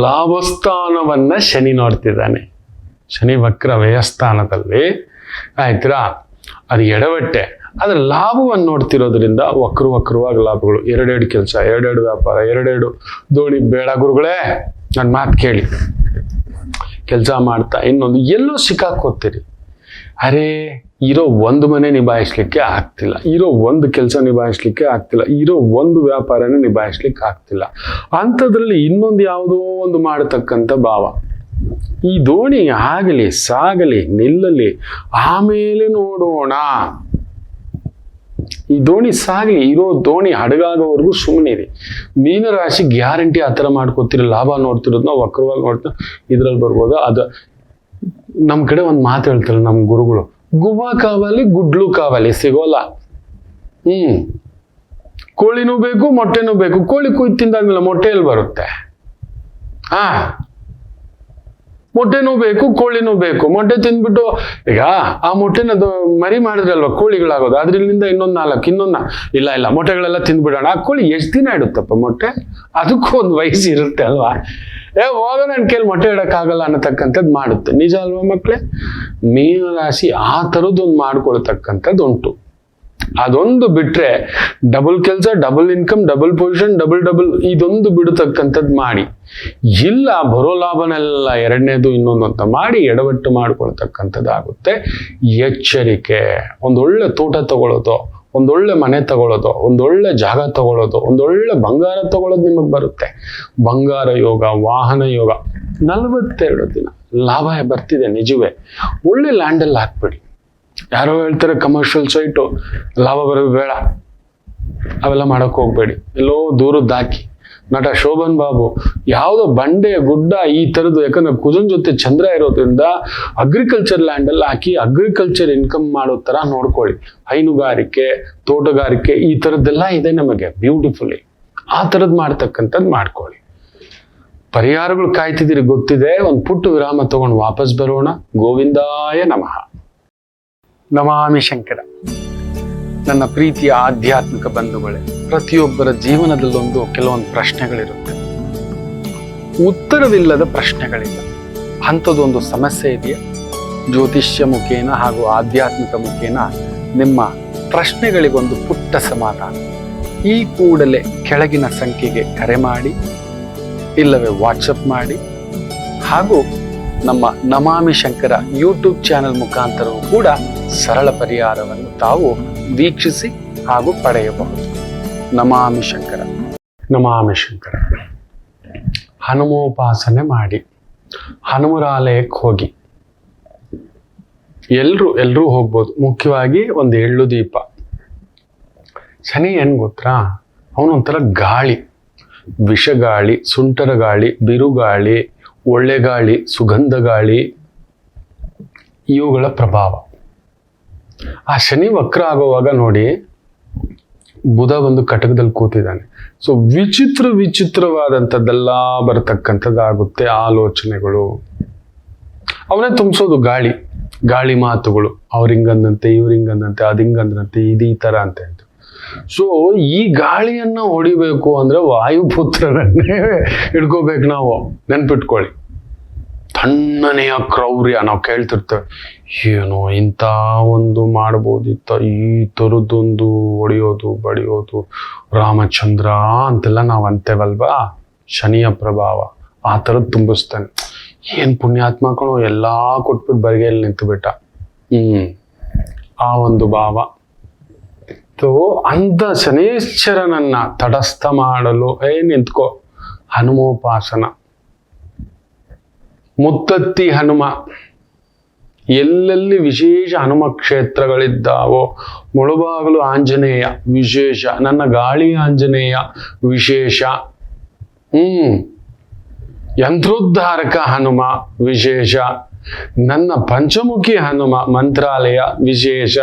ಲಾಭಸ್ಥಾನವನ್ನ ಶನಿ ನೋಡ್ತಿದ್ದಾನೆ. ಶನಿ ವಕ್ರ ವ್ಯಯಸ್ಥಾನದಲ್ಲಿ, ಆಯ್ತಾ, ಅದು ಎಡವಟ್ಟೆ. ಆದ್ರೆ ಲಾಭವನ್ನು ನೋಡ್ತಿರೋದ್ರಿಂದ ವಕ್ರವಾಗಿ ಲಾಭಗಳು. 2 ಕೆಲಸ, 2 ವ್ಯಾಪಾರ, 2 ದೋಣಿ. ಬೇಡ ಗುರುಗಳೇ, ನನ್ನ ಮಾತು ಕೇಳಿ. ಕೆಲಸ ಮಾಡ್ತಾ ಇನ್ನೊಂದು ಎಲ್ಲೋ ಸಿಕ್ಕಾಕೋತೀರಿ. ಅರೆ, ಇರೋ 1 ಮನೆ ನಿಭಾಯಿಸ್ಲಿಕ್ಕೆ ಆಗ್ತಿಲ್ಲ, ಇರೋ 1 ಕೆಲಸ ನಿಭಾಯಿಸ್ಲಿಕ್ಕೆ ಆಗ್ತಿಲ್ಲ, ಇರೋ 1 ವ್ಯಾಪಾರನ ನಿಭಾಯಿಸ್ಲಿಕ್ಕೆ ಆಗ್ತಿಲ್ಲ. ಅಂಥದ್ರಲ್ಲಿ ಇನ್ನೊಂದು ಯಾವುದೋ ಒಂದು ಮಾಡತಕ್ಕಂಥ ಭಾವ. ಈ ದೋಣಿ ಆಗಲಿ, ಸಾಗಲಿ, ನಿಲ್ಲಲಿ, ಆಮೇಲೆ ನೋಡೋಣ. ಈ ದೋಣಿ ಸಾಗಲಿ, ಇರೋ ದೋಣಿ ಹಡಗಾಗೋವರೆಗೂ ಸುಮ್ಮನಿರಿ. ಮೀನರಾಶಿ ಗ್ಯಾರಂಟಿ ಆ ಥರ ಮಾಡ್ಕೋತೀರಿ. ಲಾಭ ನೋಡ್ತಿರೋದನ್ನ ವಕ್ರವಾಗಿ ನೋಡ್ತಾ ಇದ್ರಲ್ಲಿ ಬರ್ಬೋದು. ಅದು ನಮ್ಮ ಕಡೆ ಒಂದು ಮಾತು ಹೇಳ್ತಾರೆ ನಮ್ಮ ಗುರುಗಳು, ಗುವ್ವ ಕಾವಲಿ ಗುಡ್ಲು ಕಾವಲಿ ಸಿಗೋಲ್ಲ. ಕೋಳಿನೂ ಬೇಕು, ಮೊಟ್ಟೆನೂ ಬೇಕು. ಕೋಳಿ ಕುಯ್ದು ತಿಂದಾದ್ಮೇಲೆ ಮೊಟ್ಟೆ ಎಲ್ಲಿ ಬರುತ್ತೆ? ಮೊಟ್ಟೆನೂ ಬೇಕು, ಕೋಳಿನೂ ಬೇಕು. ಮೊಟ್ಟೆ ತಿಂದ್ಬಿಟ್ಟು ಈಗ ಆ ಮೊಟ್ಟೆನ ಮರಿ ಮಾಡಿದ್ರಲ್ವ ಕೋಳಿಗಳಾಗೋದು, ಅದ್ರಿಂದ ಇನ್ನೊಂದು 4 ಇಲ್ಲ ಮೊಟ್ಟೆಗಳೆಲ್ಲ ತಿಂದ್ಬಿಡೋಣ. ಆ ಕೋಳಿ ಎಷ್ಟು ದಿನ ಇಡುತ್ತಪ್ಪ ಮೊಟ್ಟೆ? ಅದಕ್ಕೂ ಒಂದು ವಯಸ್ಸು ಇರುತ್ತೆ ಅಲ್ವಾ. ಹೋಗ ನನ್ನ ಕೈಲಿ ಮೊಟ್ಟೆ ಇಡಕ್ಕಾಗಲ್ಲ ಅನ್ನತಕ್ಕಂಥದ್ದು ಮಾಡುತ್ತೆ. ನಿಜ ಅಲ್ವಾ ಮಕ್ಕಳೇ? ಮೀನರಾಶಿ ಆ ಥರದ್ದೊಂದು ಮಾಡ್ಕೊಳ್ತಕ್ಕಂಥದ್ದು ಉಂಟು. ಅದೊಂದು ಬಿಟ್ರೆ ಡಬಲ್ ಕೆಲಸ, double income, double position, double ಇದೊಂದು ಬಿಡತಕ್ಕಂಥದ್ದು ಮಾಡಿ. ಇಲ್ಲ ಬರೋ ಲಾಭನೆಲ್ಲ 2ನೇದು ಇನ್ನೊಂದು ಅಂತ ಮಾಡಿ ಎಡವಟ್ಟು ಮಾಡ್ಕೊಳ್ತಕ್ಕಂಥದ್ದು ಆಗುತ್ತೆ. ಎಚ್ಚರಿಕೆ. ಒಂದೊಳ್ಳೆ ತೋಟ ತಗೊಳ್ಳೋದು, ಒಂದೊಳ್ಳೆ ಮನೆ ತಗೊಳ್ಳೋದು, ಒಂದೊಳ್ಳೆ ಜಾಗ ತಗೊಳ್ಳೋದು, ಒಂದೊಳ್ಳೆ ಬಂಗಾರ ತಗೊಳ್ಳೋದು ನಿಮಗೆ ಬರುತ್ತೆ. ಬಂಗಾರ ಯೋಗ, ವಾಹನ ಯೋಗ. 42 ದಿನ ಲಾಭ ಬರ್ತಿದೆ ನಿಜವೇ. ಒಳ್ಳೆ ಲ್ಯಾಂಡಲ್ಲಿ ಹಾಕ್ಬಿಡಿ. ಯಾರೋ ಹೇಳ್ತಾರೆ ಕಮರ್ಷಿಯಲ್ ಸೈಟು ಲಾಭ ಬರೋದು ಬೇಡ, ಅವೆಲ್ಲ ಮಾಡಕ್ ಹೋಗ್ಬೇಡಿ. ಎಲ್ಲೋ ದೂರದ್ದು ಹಾಕಿ. ನಟ ಶೋಭನ್ ಬಾಬು ಯಾವುದೋ ಬಂಡೆ ಗುಡ್ಡ ಈ ಥರದ್ದು, ಯಾಕಂದ್ರೆ ಕುಜನ್ ಜೊತೆ ಚಂದ್ರ ಇರೋದ್ರಿಂದ ಅಗ್ರಿಕಲ್ಚರ್ ಲ್ಯಾಂಡಲ್ಲಿ ಹಾಕಿ ಅಗ್ರಿಕಲ್ಚರ್ ಇನ್ಕಮ್ ಮಾಡೋ ಥರ ನೋಡ್ಕೊಳ್ಳಿ. ಹೈನುಗಾರಿಕೆ, ತೋಟಗಾರಿಕೆ ಈ ಥರದ್ದೆಲ್ಲ ಇದೆ ನಮಗೆ ಬ್ಯೂಟಿಫುಲಿ. ಆ ಥರದ್ದು ಮಾಡ್ತಕ್ಕಂಥದ್ದು ಮಾಡ್ಕೊಳ್ಳಿ. ಪರಿಹಾರಗಳು ಕಾಯ್ತಿದ್ದೀರಿ ಗೊತ್ತಿದೆ. ಒಂದು ಪುಟ್ಟ ವಿರಾಮ ತಗೊಂಡು ವಾಪಸ್ ಬರೋಣ. ಗೋವಿಂದಾಯ ನಮಃ. ನಮಾಮಿ ಶಂಕರ. ನನ್ನ ಪ್ರೀತಿಯ ಆಧ್ಯಾತ್ಮಿಕ ಬಂಧುಗಳೇ, ಪ್ರತಿಯೊಬ್ಬರ ಜೀವನದಲ್ಲೊಂದು ಕೆಲವೊಂದು ಪ್ರಶ್ನೆಗಳಿರುತ್ತೆ. ಉತ್ತರವಿಲ್ಲದ ಪ್ರಶ್ನೆಗಳಿಲ್ಲ. ಅಂಥದ್ದೊಂದು ಸಮಸ್ಯೆ ಇದೆಯಾ? ಜ್ಯೋತಿಷ್ಯ ಮುಖೇನ ಹಾಗೂ ಆಧ್ಯಾತ್ಮಿಕ ಮುಖೇನ ನಿಮ್ಮ ಪ್ರಶ್ನೆಗಳಿಗೊಂದು ಪುಟ್ಟ ಸಮಾಧಾನ. ಈ ಕೂಡಲೇ ಕೆಳಗಿನ ಸಂಖ್ಯೆಗೆ ಕರೆ ಮಾಡಿ, ಇಲ್ಲವೇ ವಾಟ್ಸಪ್ ಮಾಡಿ, ಹಾಗೂ ನಮ್ಮ ನಮಾಮಿ ಶಂಕರ ಯೂಟ್ಯೂಬ್ ಚಾನೆಲ್ ಮುಖಾಂತರವೂ ಕೂಡ ಸರಳ ಪರಿಹಾರವನ್ನು ತಾವು ವೀಕ್ಷಿಸಿ ಹಾಗೂ ಪಡೆಯಬಹುದು. ನಮಾಮಿ ಶಂಕರ. ನಮಾಮಿ ಶಂಕರ. ಹನುಮೋಪಾಸನೆ ಮಾಡಿ, ಹನುಮರಾಲಯಕ್ಕೆ ಹೋಗಿ. ಎಲ್ರೂ ಹೋಗ್ಬೋದು. ಮುಖ್ಯವಾಗಿ ಒಂದು ಎಳ್ಳು ದೀಪ. ಶನಿ ಏನ್ ಗೊತ್ತಾ, ಅವನೊಂಥರ ಗಾಳಿ, ವಿಷಗಾಳಿ, ಸುಂಟರ ಗಾಳಿ, ಬಿರುಗಾಳಿ, ಒಳ್ಳೆ ಗಾಳಿ, ಸುಗಂಧ ಗಾಳಿ, ಇವುಗಳ ಪ್ರಭಾವ. ಆ ಶನಿ ವಕ್ರ ಆಗುವಾಗ ನೋಡಿ, ಬುಧ ಒಂದು ಕಟಕದಲ್ಲಿ ಕೂತಿದ್ದಾನೆ. ಸೊ ವಿಚಿತ್ರವಾದಂಥದ್ದೆಲ್ಲ ಬರತಕ್ಕಂಥದ್ದಾಗುತ್ತೆ. ಆಲೋಚನೆಗಳು ಅವನೇ ತುಂಬಿಸೋದು. ಗಾಳಿ ಮಾತುಗಳು. ಅವ್ರಿಂಗಂದಂತೆ, ಇವ್ರಿಂಗಂದಂತೆ, ಅದಿಂಗಂದಂತೆ, ಈ ಥರ ಅಂತ. ಸೊ ಈ ಗಾಳಿಯನ್ನ ಹೊಡಿಬೇಕು ಅಂದ್ರೆ ವಾಯುಪುತ್ರರನ್ನೇ ಹಿಡ್ಕೋಬೇಕು ನಾವು. ನೆನ್ಪಿಟ್ಕೊಳ್ಳಿ. ತಣ್ಣನೆಯ ಕ್ರೌರ್ಯ. ನಾವು ಕೇಳ್ತಿರ್ತೇವೆ, ಏನೋ ಇಂಥ ಒಂದು ಮಾಡ್ಬೋದಿತ್ತ, ಈ ಥರದ್ದೊಂದು ಹೊಡೆಯೋದು ಬಡಿಯೋದು ರಾಮಚಂದ್ರ ಅಂತೆಲ್ಲ ನಾವು ಅಂತೇವಲ್ವಾ. ಶನಿಯ ಪ್ರಭಾವ ಆ ಥರದ್ದು ತುಂಬಿಸ್ತಾನೆ. ಏನ್ ಪುಣ್ಯಾತ್ಮಕನು ಎಲ್ಲಾ ಕೊಟ್ಬಿಟ್ಟು ಬರಿಗೆಯಲ್ಲಿ ನಿಂತು ಬಿಟ್ಟ. ಆ ಒಂದು ಭಾವ. ಅಂಥ ಶನೇಶ್ವರನನ್ನ ತಟಸ್ಥ ಮಾಡಲು ನಿಂತ್ಕೋ. ಹನುಮೋಪಾಸನ. ಮುತ್ತತ್ತಿ ಹನುಮ. ಎಲ್ಲೆಲ್ಲಿ ವಿಶೇಷ ಹನುಮ ಕ್ಷೇತ್ರಗಳಿದ್ದಾವೋ, ಮುಳುಬಾಗಲು ಆಂಜನೇಯ ವಿಶೇಷ, ನನ್ನ ಗಾಳಿ ಆಂಜನೇಯ ವಿಶೇಷ, ಯಂತ್ರೋದ್ಧಾರಕ ಹನುಮ ವಿಶೇಷ, ನನ್ನ ಪಂಚಮುಖಿ ಹನುಮ ಮಂತ್ರಾಲಯ ವಿಶೇಷ.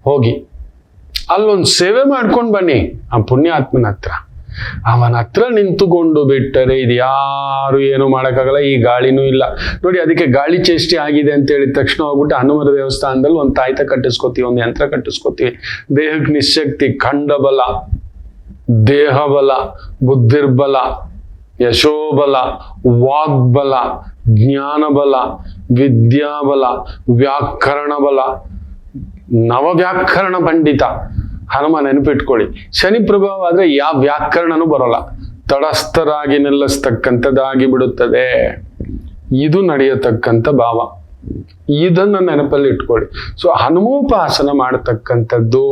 ಹೋಗಿ ಅಲ್ಲೊಂದು ಸೇವೆ ಮಾಡ್ಕೊಂಡು ಬನ್ನಿ ಆ ಪುಣ್ಯಾತ್ಮನ ಹತ್ರ. ಅವನ ಹತ್ರ ನಿಂತುಕೊಂಡು ಬಿಟ್ಟರೆ ಇದು ಯಾರು ಏನು ಮಾಡೋಕ್ಕಾಗಲ್ಲ. ಈ ಗಾಳಿನೂ ಇಲ್ಲ ನೋಡಿ. ಅದಕ್ಕೆ ಗಾಳಿ ಚೇಷ್ಟೆ ಆಗಿದೆ ಅಂತ ಹೇಳಿದ ತಕ್ಷಣ ಹೋಗ್ಬಿಟ್ಟು ಹನುಮರ ದೇವಸ್ಥಾನದಲ್ಲಿ ಒಂದು ತಾಯ್ತ ಕಟ್ಟಿಸ್ಕೊತೀವಿ, ಒಂದು ಯಂತ್ರ ಕಟ್ಟಿಸ್ಕೊತೀವಿ. ದೇಹಕ್ಕೆ ನಿಶಕ್ತಿ, ಖಂಡಬಲ, ದೇಹಬಲ, ಬುದ್ಧಿರ್ಬಲ, ಯಶೋಬಲ, ವಾಗ್ಬಲ, ಜ್ಞಾನಬಲ, ವಿದ್ಯಾಬಲ, ವ್ಯಾಕರಣ ಬಲ, ನವವ್ಯಾಕರಣ ಪಂಡಿತ ಹನುಮ. ನೆನಪಿಟ್ಕೊಳ್ಳಿ. ಶನಿ ಪ್ರಭಾವ ಆದ್ರೆ ಯಾವ ವ್ಯಾಕರಣನೂ ಬರೋಲ್ಲ. ತಟಸ್ಥರಾಗಿ ನಿಲ್ಲಿಸ್ತಕ್ಕಂಥದ್ದಾಗಿ ಬಿಡುತ್ತದೆ. ಇದು ನಡೆಯತಕ್ಕಂಥ ಭಾವ. ಇದನ್ನ ನೆನಪಲ್ಲಿ ಇಟ್ಕೊಳ್ಳಿ. ಸೊ ಹನುಮೋಪಾಸನ ಮಾಡತಕ್ಕಂಥದ್ದು.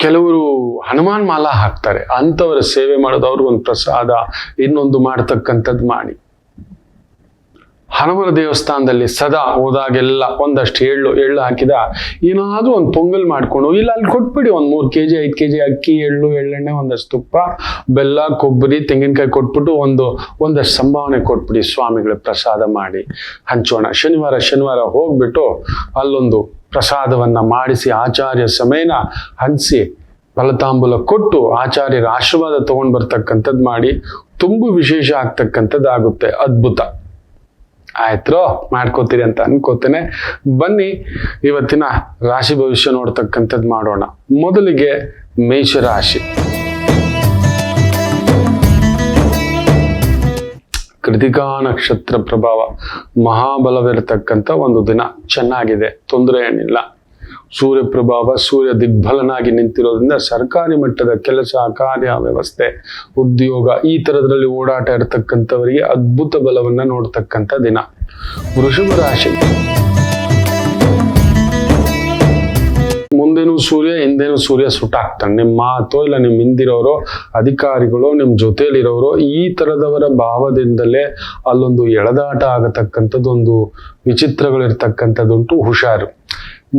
ಕೆಲವರು ಹನುಮಾನ್ ಮಾಲ ಹಾಕ್ತಾರೆ. ಅಂಥವರ ಸೇವೆ ಮಾಡೋದು, ಅವ್ರಿಗೊಂದು ಪ್ರಸಾದ, ಇನ್ನೊಂದು ಮಾಡ್ತಕ್ಕಂಥದ್ದು ಮಾಡಿ. ಹನುಮನ ದೇವಸ್ಥಾನದಲ್ಲಿ ಸದಾ ಹೋದಾಗೆಲ್ಲ ಒಂದಷ್ಟು ಎಳ್ಳು ಹಾಕಿದ ಏನಾದ್ರೂ ಒಂದು ಪೊಂಗಲ್ ಮಾಡ್ಕೊಂಡು, ಇಲ್ಲ ಅಲ್ಲಿ ಕೊಟ್ಬಿಡಿ. ಒಂದು 3 kg 5 kg ಅಕ್ಕಿ, ಎಳ್ಳೆಣ್ಣೆ, ಒಂದಷ್ಟು ತುಪ್ಪ, ಬೆಲ್ಲ, ಕೊಬ್ಬರಿ, ತೆಂಗಿನಕಾಯಿ ಕೊಟ್ಬಿಟ್ಟು ಒಂದಷ್ಟು ಸಂಭಾವನೆ ಕೊಟ್ಬಿಡಿ. ಸ್ವಾಮಿಗಳ ಪ್ರಸಾದ ಮಾಡಿ ಹಂಚೋಣ. ಶನಿವಾರ ಹೋಗ್ಬಿಟ್ಟು ಅಲ್ಲೊಂದು ಪ್ರಸಾದವನ್ನ ಮಾಡಿಸಿ ಆಚಾರ್ಯ ಸಮೇನ ಹಂಚಿ ಫಲತಾಂಬೂಲ ಕೊಟ್ಟು ಆಚಾರ್ಯರ ಆಶೀರ್ವಾದ ತಗೊಂಡ್ ಬರ್ತಕ್ಕಂಥದ್ದು ಮಾಡಿ. ತುಂಬಾ ವಿಶೇಷ ಆಗ್ತಕ್ಕಂಥದ್ದಾಗುತ್ತೆ. ಅದ್ಭುತ. ಆಯ್ತು, ಮಾಡ್ಕೋತೀರಿ ಅಂತ ಅನ್ಕೋತೇನೆ. ಬನ್ನಿ ಇವತ್ತಿನ ರಾಶಿ ಭವಿಷ್ಯ ನೋಡ್ತಕ್ಕಂಥದ್ದು ಮಾಡೋಣ. ಮೊದಲಿಗೆ ಮೇಷರಾಶಿ. ಕೃತಿಕಾ ನಕ್ಷತ್ರ ಪ್ರಭಾವ, ಮಹಾಬಲವಿರತಕ್ಕಂಥ ಒಂದು ದಿನ. ಚೆನ್ನಾಗಿದೆ, ತೊಂದರೆ ಏನಿಲ್ಲ. ಸೂರ್ಯ ಪ್ರಭಾವ, ಸೂರ್ಯ ದಿಗ್ಬಲನಾಗಿ ನಿಂತಿರೋದ್ರಿಂದ ಸರ್ಕಾರಿ ಮಟ್ಟದ ಕೆಲಸ, ಕಾರ್ಯ, ವ್ಯವಸ್ಥೆ, ಉದ್ಯೋಗ ಈ ತರದ್ರಲ್ಲಿ ಓಡಾಟ ಇರತಕ್ಕಂಥವರಿಗೆ ಅದ್ಭುತ ಬಲವನ್ನ ನೋಡ್ತಕ್ಕಂಥ ದಿನ. ವೃಷಭ ರಾಶಿ. ಮುಂದೇನು ಸೂರ್ಯ, ಹಿಂದೇನು ಸೂರ್ಯ ಸುಟ್ಟಾಗ್ತಾನೆ. ನಿಮ್ಮ ಮಾತೋ ಇಲ್ಲ ನಿಮ್ಮ ಹಿಂದಿರೋರು ಅಧಿಕಾರಿಗಳು, ನಿಮ್ಮ ಜೊತೆಯಲ್ಲಿರೋರು, ಈ ತರದವರ ಭಾವದಿಂದಲೇ ಅಲ್ಲೊಂದು ಎಳೆದಾಟ ಆಗತಕ್ಕಂಥದ್ದೊಂದು ವಿಚಿತ್ರಗಳಿರ್ತಕ್ಕಂಥದ್ದುಂಟು. ಹುಷಾರು.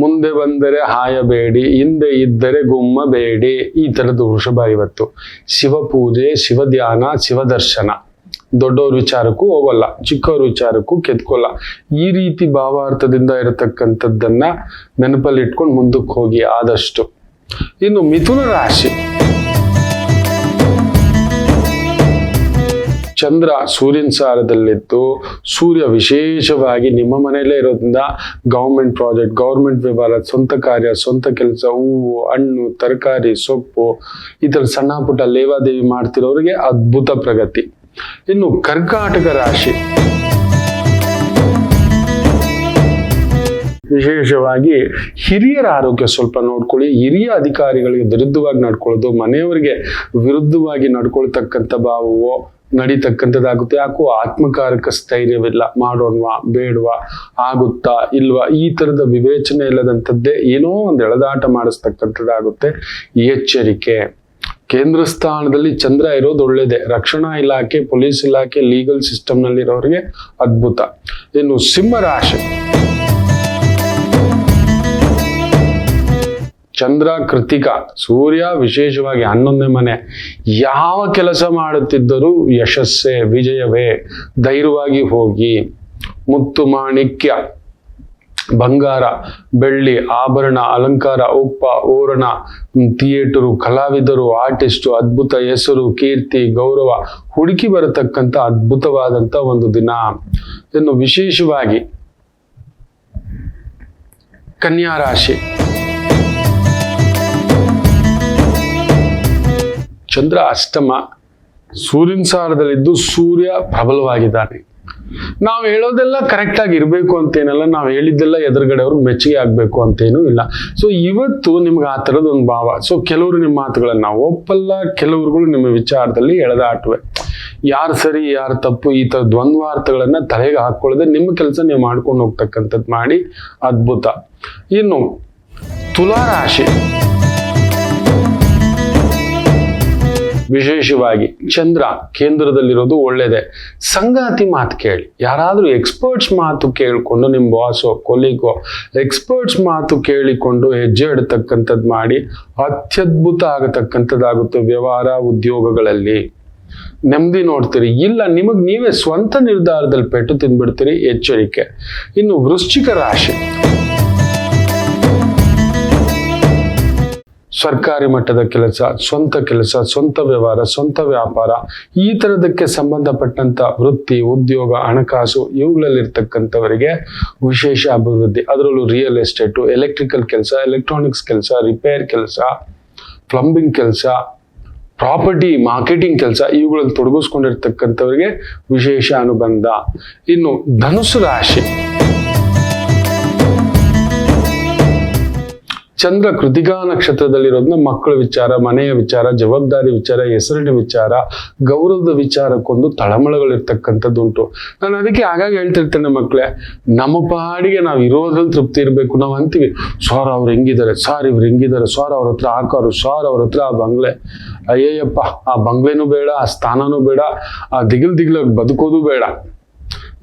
ಮುಂದೆ ಬಂದರೆ ಹಾಯಬೇಡಿ, ಹಿಂದೆ ಇದ್ದರೆ ಗುಮ್ಮಬೇಡಿ. ಈ ತರದ್ದು ವೃಷಭ ಇವತ್ತು. ಶಿವಪೂಜೆ, ಶಿವಧ್ಯಾನ, ಶಿವದರ್ಶನ. ದೊಡ್ಡವ್ರ ವಿಚಾರಕ್ಕೂ ಹೋಗಲ್ಲ, ಚಿಕ್ಕವ್ರ ವಿಚಾರಕ್ಕೂ ಕೆತ್ಕೊಲ್ಲ. ಈ ರೀತಿ ಭಾವಾರ್ಥದಿಂದ ಇರತಕ್ಕಂಥದ್ದನ್ನ ನೆನಪಲ್ಲಿ ಇಟ್ಕೊಂಡು ಮುಂದಕ್ಕೆ ಹೋಗಿ ಆದಷ್ಟು. ಇನ್ನು ಮಿಥುನ ರಾಶಿ. ಚಂದ್ರ ಸೂರ್ಯನ ಸಾರದಲ್ಲಿದ್ದು ಸೂರ್ಯ ವಿಶೇಷವಾಗಿ ನಿಮ್ಮ ಮನೆಯಲ್ಲೇ ಇರೋದ್ರಿಂದ ಗೌರ್ಮೆಂಟ್ ಪ್ರಾಜೆಕ್ಟ್, ಗೌರ್ಮೆಂಟ್ ವ್ಯವಹಾರ, ಸ್ವಂತ ಕಾರ್ಯ, ಸ್ವಂತ ಕೆಲಸ, ಹೂವು, ಹಣ್ಣು, ತರಕಾರಿ, ಸೊಪ್ಪು, ಈ ಥರ ಸಣ್ಣ ಪುಟ್ಟ ಲೇವಾದೇವಿ ಮಾಡ್ತಿರೋರಿಗೆ ಅದ್ಭುತ ಪ್ರಗತಿ. ಇನ್ನು ಕರ್ಕಾಟಕ ರಾಶಿ ವಿಶೇಷವಾಗಿ ಹಿರಿಯರ ಆರೋಗ್ಯ ಸ್ವಲ್ಪ ನೋಡ್ಕೊಳ್ಳಿ. ಹಿರಿಯ ಅಧಿಕಾರಿಗಳಿಗೆ ವಿರುದ್ಧವಾಗಿ ನಡ್ಕೊಳ್ಳೋದು, ಮನೆಯವರಿಗೆ ವಿರುದ್ಧವಾಗಿ ನಡ್ಕೊಳ್ತಕ್ಕಂಥ ಭಾವವೋ ನಡೀತಕ್ಕಂಥದ್ದಾಗುತ್ತೆ. ಯಾಕೋ ಆತ್ಮಕಾರಕ ಸ್ಥೈರ್ಯವಿಲ್ಲ, ಮಾಡೋಣವಾ ಬೇಡವಾ, ಆಗುತ್ತಾ ಇಲ್ವಾ, ಈ ತರದ ವಿವೇಚನೆ ಇಲ್ಲದಂಥದ್ದೇ ಏನೋ ಒಂದು ಎಳೆದಾಟ ಮಾಡಿಸ್ತಕ್ಕಂಥದ್ದಾಗುತ್ತೆ. ಎಚ್ಚರಿಕೆ. ಕೇಂದ್ರ ಸ್ಥಾನದಲ್ಲಿ ಚಂದ್ರ ಇರೋದು ಒಳ್ಳೇದೇ. ರಕ್ಷಣಾ ಇಲಾಖೆ, ಪೊಲೀಸ್ ಇಲಾಖೆ, ಲೀಗಲ್ ಸಿಸ್ಟಮ್ ನಲ್ಲಿ ಇರೋರಿಗೆ ಅದ್ಭುತ. ಇನ್ನು ಸಿಂಹ ರಾಶಿ ಚಂದ್ರ ಕೃತಿಕ, ಸೂರ್ಯ ವಿಶೇಷವಾಗಿ 11ನೇ ಮನೆ. ಯಾವ ಕೆಲಸ ಮಾಡುತ್ತಿದ್ದರೂ ಯಶಸ್ಸೇ, ವಿಜಯವೇ. ಧೈರ್ಯವಾಗಿ ಹೋಗಿ. ಮುತ್ತು ಮಾಣಿಕ್ಯ, ಬಂಗಾರ, ಬೆಳ್ಳಿ, ಆಭರಣ, ಅಲಂಕಾರ, ಉಪ್ಪ, ಓರಣ, ಥಿಯೇಟರು, ಕಲಾವಿದರು, ಆರ್ಟಿಸ್ಟು, ಅದ್ಭುತ ಹೆಸರು, ಕೀರ್ತಿ, ಗೌರವ ಹುಡುಕಿ ಬರತಕ್ಕಂಥ ಅದ್ಭುತವಾದಂಥ ಒಂದು ದಿನ. ಇನ್ನು ವಿಶೇಷವಾಗಿ ಕನ್ಯಾ ರಾಶಿ ಚಂದ್ರ ಅಷ್ಟಮ, ಸೂರ್ಯನ ಸಾರದಲ್ಲಿದ್ದು ಸೂರ್ಯ ಪ್ರಬಲವಾಗಿದ್ದಾನೆ. ನಾವು ಹೇಳೋದೆಲ್ಲ ಕರೆಕ್ಟ್ ಆಗಿ ಇರಬೇಕು ಅಂತೇನಲ್ಲ, ನಾವು ಹೇಳಿದ್ದೆಲ್ಲ ಎದುರುಗಡೆ ಅವ್ರಿಗೆ ಮೆಚ್ಚುಗೆ ಆಗ್ಬೇಕು ಅಂತೇನೂ ಇಲ್ಲ. ಸೊ ಇವತ್ತು ನಿಮ್ಗೆ ಆ ಥರದ ಒಂದು ಭಾವ. ಸೊ ಕೆಲವರು ನಿಮ್ಮ ಮಾತುಗಳನ್ನ ಒಪ್ಪಲ್ಲ, ಕೆಲವ್ರುಗಳು ನಿಮ್ಮ ವಿಚಾರದಲ್ಲಿ ಎಳೆದಾಟುವೆ. ಯಾರು ಸರಿ ಯಾರು ತಪ್ಪು ಈ ಥರ ದ್ವಂದ್ವಾರ್ಥಗಳನ್ನ ತಲೆಗೆ ಹಾಕೊಳ್ಳದೆ ನಿಮ್ಮ ಕೆಲಸ ನೀವು ಮಾಡ್ಕೊಂಡು ಹೋಗ್ತಕ್ಕಂಥದ್ದು ಮಾಡಿ. ಅದ್ಭುತ. ಇನ್ನು ತುಲಾ ರಾಶಿ ವಿಶೇಷವಾಗಿ ಚಂದ್ರ ಕೇಂದ್ರದಲ್ಲಿರೋದು ಒಳ್ಳೇದೇ. ಸಂಗಾತಿ ಮಾತು ಕೇಳಿ. ಯಾರಾದ್ರೂ ಎಕ್ಸ್ಪರ್ಟ್ಸ್ ಮಾತು ಕೇಳಿಕೊಂಡು, ನಿಮ್ಮ ಬಾಸೋ ಕೊಲಿಗೋ ಎಕ್ಸ್ಪರ್ಟ್ಸ್ ಮಾತು ಕೇಳಿಕೊಂಡು ಹೆಜ್ಜೆ ಇಡತಕ್ಕಂಥದ್ದು ಮಾಡಿ. ಅತ್ಯದ್ಭುತ ಆಗತಕ್ಕಂಥದ್ದಾಗುತ್ತೆ. ವ್ಯವಹಾರ ಉದ್ಯೋಗಗಳಲ್ಲಿ ನೆಮ್ಮದಿ ನೋಡ್ತೀರಿ. ಇಲ್ಲ ನಿಮಗ್ ನೀವೇ ಸ್ವಂತ ನಿರ್ಧಾರದಲ್ಲಿ ಪೆಟ್ಟು ತಿಂದ್ಬಿಡ್ತೀರಿ. ಎಚ್ಚರಿಕೆ. ಇನ್ನು ವೃಶ್ಚಿಕ ರಾಶಿ ಸರ್ಕಾರಿ ಮಟ್ಟದ ಕೆಲಸ, ಸ್ವಂತ ವ್ಯವಹಾರ, ಸ್ವಂತ ವ್ಯಾಪಾರ, ಈ ತರದಕ್ಕೆ ಸಂಬಂಧಪಟ್ಟಂತ ವೃತ್ತಿ, ಉದ್ಯೋಗ, ಹಣಕಾಸು ಇವುಗಳಲ್ಲಿರ್ತಕ್ಕಂಥವರಿಗೆ ವಿಶೇಷ ಅಭಿವೃದ್ಧಿ. ಅದರಲ್ಲೂ ರಿಯಲ್ ಎಸ್ಟೇಟು, ಎಲೆಕ್ಟ್ರಿಕಲ್ ಕೆಲಸ, ಎಲೆಕ್ಟ್ರಾನಿಕ್ಸ್ ಕೆಲಸ, ರಿಪೇರ್ ಕೆಲಸ, ಪ್ಲಂಬಿಂಗ್ ಕೆಲಸ, ಪ್ರಾಪರ್ಟಿ ಮಾರ್ಕೆಟಿಂಗ್ ಕೆಲಸ, ಇವುಗಳಲ್ಲಿ ತೊಡಗಿಸ್ಕೊಂಡಿರ್ತಕ್ಕಂಥವರಿಗೆ ವಿಶೇಷ ಅನುಬಂಧ. ಇನ್ನು ಧನುಸು ರಾಶಿ ಚಂದ್ರ ಕೃತಿಕಾ ನಕ್ಷತ್ರದಲ್ಲಿರೋದನ್ನ ಮಕ್ಕಳ ವಿಚಾರ, ಮನೆಯ ವಿಚಾರ, ಜವಾಬ್ದಾರಿ ವಿಚಾರ, ಹೆಸರಿನ ವಿಚಾರ, ಗೌರವದ ವಿಚಾರಕ್ಕೊಂದು ತಳಮಳಗಳಿರ್ತಕ್ಕಂಥದ್ದುಂಟು. ನಾನು ಅದಕ್ಕೆ ಆಗಾಗ ಹೇಳ್ತಿರ್ತೇನೆ, ಮಕ್ಕಳೇ ನಮ್ಮ ಪಾಡಿಗೆ ನಾವು ಇರೋದ್ರಲ್ಲಿ ತೃಪ್ತಿ ಇರಬೇಕು. ನಾವು ಅಂತೀವಿ, ಸಾರ್ ಅವ್ರು ಹೆಂಗಿದ್ದಾರೆ, ಸಾರ್ ಇವ್ರು ಹೆಂಗಿದ್ದಾರೆ, ಸಾರ್ ಅವ್ರ ಹತ್ರ ಆ ಕಾರು, ಸಾರ್ ಅವ್ರ ಹತ್ರ ಆ ಬಂಗ್ಲೆ. ಅಯ್ಯಯ್ಯಪ್ಪ, ಆ ಬಂಗ್ಲೆನೂ ಬೇಡ, ಆ ಸ್ಥಾನನೂ ಬೇಡ, ಆ ದಿಗಿಲ್ ಬದುಕೋದು ಬೇಡ.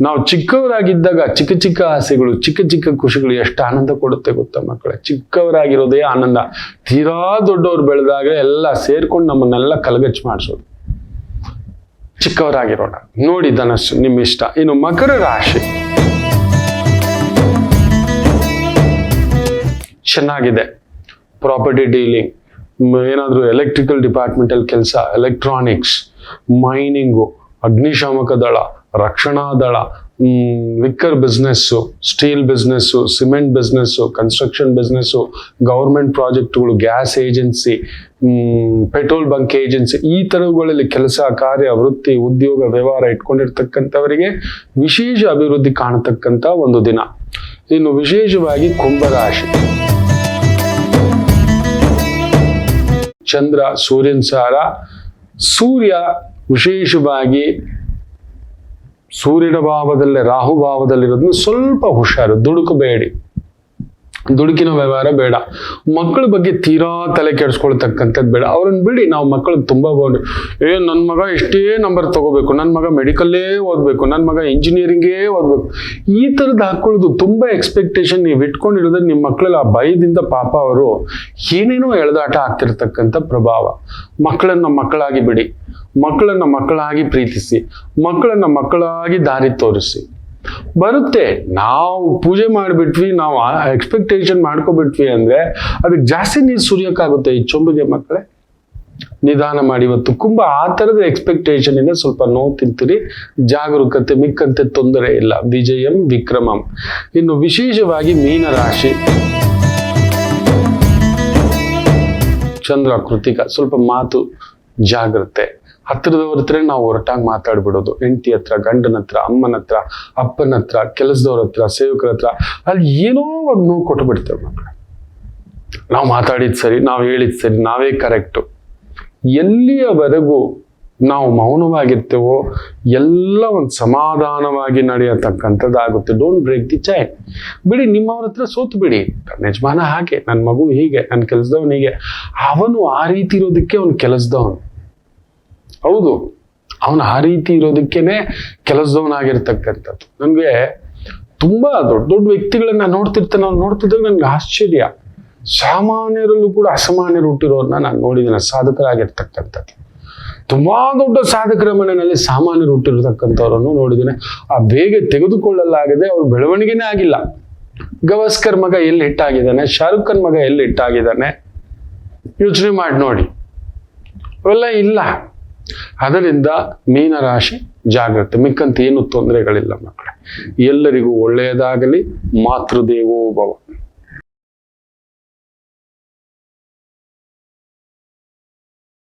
ನಾವು ಚಿಕ್ಕವರಾಗಿದ್ದಾಗ ಚಿಕ್ಕ ಚಿಕ್ಕ ಆಸೆಗಳು, ಚಿಕ್ಕ ಚಿಕ್ಕ ಖುಷಿಗಳು ಎಷ್ಟು ಆನಂದ ಕೊಡುತ್ತೆ ಗೊತ್ತಾ ಮಕ್ಕಳೇ. ಚಿಕ್ಕವರಾಗಿರೋದೇ ಆನಂದ. ತೀರಾ ದೊಡ್ಡವ್ರು ಬೆಳೆದಾಗ ಎಲ್ಲ ಸೇರ್ಕೊಂಡು ನಮ್ಮನ್ನೆಲ್ಲ ಕಲಗಚ್ಚು ಮಾಡಿಸೋದು. ಚಿಕ್ಕವರಾಗಿರೋಣ. ನೋಡಿ ಧನಸ್ಸು ನಿಮ್ಮ ಇಷ್ಟ. ಇನ್ನು ಮಕರ ರಾಶಿ ಚೆನ್ನಾಗಿದೆ. ಪ್ರಾಪರ್ಟಿ ಡೀಲಿಂಗ್, ಏನಾದರೂ ಎಲೆಕ್ಟ್ರಿಕಲ್ ಡಿಪಾರ್ಟ್ಮೆಂಟಲ್ ಕೆಲಸ, ಎಲೆಕ್ಟ್ರಾನಿಕ್ಸ್, ಮೈನಿಂಗು, ಅಗ್ನಿಶಾಮಕ ದಳ, ರಕ್ಷಣಾ ದಳ, liquor business, steel business, cement business, construction business, government ಪ್ರಾಜೆಕ್ಟ್ಗಳು, gas agency, petrol bunk agency, ಈ ಥರಗಳಲ್ಲಿ ಕೆಲಸ, ಕಾರ್ಯ, ವೃತ್ತಿ, ಉದ್ಯೋಗ, ವ್ಯವಹಾರ ಇಟ್ಕೊಂಡಿರ್ತಕ್ಕಂಥವರಿಗೆ ವಿಶೇಷ ಅಭಿವೃದ್ಧಿ ಕಾಣತಕ್ಕಂಥ ಒಂದು ದಿನ. ಇನ್ನು ವಿಶೇಷವಾಗಿ ಕುಂಭರಾಶಿ ಚಂದ್ರ ಸೂರ್ಯನ ಸಾರ. ಸೂರ್ಯ ವಿಶೇಷವಾಗಿ ಸೂರ್ಯನ ಭಾವದಲ್ಲೇ ರಾಹು ಭಾವದಲ್ಲಿರೋದನ್ನ ಸ್ವಲ್ಪ ಹುಷಾರು. ದುಡುಕಬೇಡಿ, ದುಡುಕಿನ ವ್ಯವಹಾರ ಬೇಡ. ಮಕ್ಕಳ ಬಗ್ಗೆ ತೀರಾ ತಲೆ ಕೆಡಿಸ್ಕೊಳ್ತಕ್ಕಂಥದ್ದು ಬೇಡ. ಅವ್ರನ್ನ ಬಿಡಿ. ನಾವು ಮಕ್ಕಳಿಗೆ ತುಂಬಾ ನನ್ನ ಮಗ ಎಷ್ಟೇ ನಂಬರ್ ತಗೋಬೇಕು, ನನ್ನ ಮಗ ಮೆಡಿಕಲ್ಲೇ ಓದಬೇಕು, ನನ್ನ ಮಗ ಇಂಜಿನಿಯರಿಂಗೇ ಓದಬೇಕು, ಈ ಥರದ್ದು ಹಾಕೊಳ್ಳೋದು ತುಂಬಾ ಎಕ್ಸ್ಪೆಕ್ಟೇಷನ್ ನೀವು ಇಟ್ಕೊಂಡಿರೋದ್ರೆ ನಿಮ್ಮ ಮಕ್ಕಳಲ್ಲಿ ಆ ಭಯದಿಂದ ಪಾಪ ಅವರು ಏನೇನೋ ಎಳೆದಾಟ ಆಗ್ತಿರ್ತಕ್ಕಂಥ ಪ್ರಭಾವ. ಮಕ್ಕಳನ್ನ ಮಕ್ಕಳಾಗಿ ಬಿಡಿ. ಮಕ್ಕಳನ್ನ ಮಕ್ಕಳಾಗಿ ಪ್ರೀತಿಸಿ. ಮಕ್ಕಳನ್ನ ಮಕ್ಕಳಾಗಿ ದಾರಿ ತೋರಿಸಿ. ಬರುತ್ತೆ. ನಾವು ಪೂಜೆ ಮಾಡಿಬಿಟ್ವಿ, ನಾವು ಎಕ್ಸ್ಪೆಕ್ಟೇಷನ್ ಮಾಡ್ಕೊಬಿಟ್ವಿ ಅಂದ್ರೆ ಅದಕ್ಕೆ ಜಾಸ್ತಿ ನೀರು ಸುರಿಯೋಕ್ಕಾಗುತ್ತೆ ಈ ಚೊಂಬಿಗೆ ಮಕ್ಕಳೇ. ನಿಧಾನ ಮಾಡಿ. ಇವತ್ತು ಕುಂಭ ಆ ಥರದ ಎಕ್ಸ್ಪೆಕ್ಟೇಷನ್ ಇಂದ ಸ್ವಲ್ಪ ನೋವು ತಿಂತೀರಿ. ಜಾಗರೂಕತೆ, ಮಿಕ್ಕಂತೆ ತೊಂದರೆ ಇಲ್ಲ. ವಿಜಯಂ ವಿಕ್ರಮಂ. ಇನ್ನು ವಿಶೇಷವಾಗಿ ಮೀನರಾಶಿ, ಚಂದ್ರ ಕೃತಿಕ, ಸ್ವಲ್ಪ ಮಾತು ಜಾಗ್ರತೆ. ಹತ್ರದವ್ರ ಹತ್ರ ನಾವು ಹೊರಟಾಗಿ ಮಾತಾಡ್ಬಿಡೋದು. ಹೆಂಡತಿ ಹತ್ರ, ಗಂಡನ ಹತ್ರ, ಅಮ್ಮನ ಹತ್ರ, ಅಪ್ಪನ ಹತ್ರ, ಕೆಲಸದವ್ರ ಹತ್ರ, ಸೇವಕರ ಹತ್ರ, ಅಲ್ಲಿ ಏನೋ ಒಂದು ನೋವು ಕೊಟ್ಟು ಬಿಡ್ತೇವೆ ಮಕ್ಕಳು. ನಾವು ಮಾತಾಡಿದ್ ಸರಿ, ನಾವು ಹೇಳಿದ್ ಸರಿ, ನಾವೇ ಕರೆಕ್ಟು. ಎಲ್ಲಿಯವರೆಗೂ ನಾವು ಮೌನವಾಗಿರ್ತೇವೋ ಎಲ್ಲ ಒಂದು ಸಮಾಧಾನವಾಗಿ ನಡೆಯತಕ್ಕಂಥದ್ದಾಗುತ್ತೆ. Don't break the chain. ಬಿಡಿ, ನಿಮ್ಮವ್ರ ಹತ್ರ ಸೋತು ಬಿಡಿ. ನನ್ನ ಯಜಮಾನ ಹಾಗೆ, ನನ್ನ ಮಗು ಹೀಗೆ, ನನ್ನ ಕೆಲಸದವನು ಹೀಗೆ. ಅವನು ಆ ರೀತಿ ಇರೋದಕ್ಕೆ ಅವನು ಕೆಲಸದವನು. ಹೌದು, ಅವನು ಆ ರೀತಿ ಇರೋದಕ್ಕೇನೆ ಕೆಲಸದವನಾಗಿರ್ತಕ್ಕಂಥದ್ದು. ನನಗೆ ತುಂಬಾ ದೊಡ್ಡ ದೊಡ್ಡ ವ್ಯಕ್ತಿಗಳನ್ನ ನೋಡ್ತಿರ್ತಾನೆ. ಅವ್ನು ನೋಡ್ತಿದ್ದಾಗ ನನ್ಗೆ ಆಶ್ಚರ್ಯ. ಸಾಮಾನ್ಯರಲ್ಲೂ ಕೂಡ ಅಸಾಮಾನ್ಯರು ಹುಟ್ಟಿರೋರನ್ನ ನಾನು ನೋಡಿದ್ದೇನೆ, ಸಾಧಕರಾಗಿರ್ತಕ್ಕಂಥದ್ದು. ತುಂಬಾ ದೊಡ್ಡ ಸಾಧಕರ ಮನೆಯಲ್ಲಿ ಸಾಮಾನ್ಯರು ಹುಟ್ಟಿರ್ತಕ್ಕಂಥವ್ರನ್ನು ನೋಡಿದ್ದೇನೆ. ಆ ಬೇಗ ತೆಗೆದುಕೊಳ್ಳಲಾಗದೆ ಅವ್ರ ಬೆಳವಣಿಗೆನೇ ಆಗಿಲ್ಲ. ಗವಾಸ್ಕರ್ ಮಗ ಎಲ್ಲಿ ಹಿಟ್ಟಾಗಿದ್ದಾನೆ, ಶಾರುಖ್ ಖಾನ್ ಮಗ ಎಲ್ಲಿ ಹಿಟ್ಟಾಗಿದ್ದಾನೆ, ಯೋಚನೆ ಮಾಡಿ ನೋಡಿ. ಅವೆಲ್ಲ ಇಲ್ಲ. ಅದರಿಂದ ಮೀನರಾಶಿ ಜಾಗ್ರತೆ, ಮಿಕ್ಕಂತ ಏನು ತೊಂದರೆಗಳಿಲ್ಲ ಮಕ್ಕಳೇ. ಎಲ್ಲರಿಗೂ ಒಳ್ಳೆಯದಾಗಲಿ. ಮಾತೃದೇವೋ ಭವ.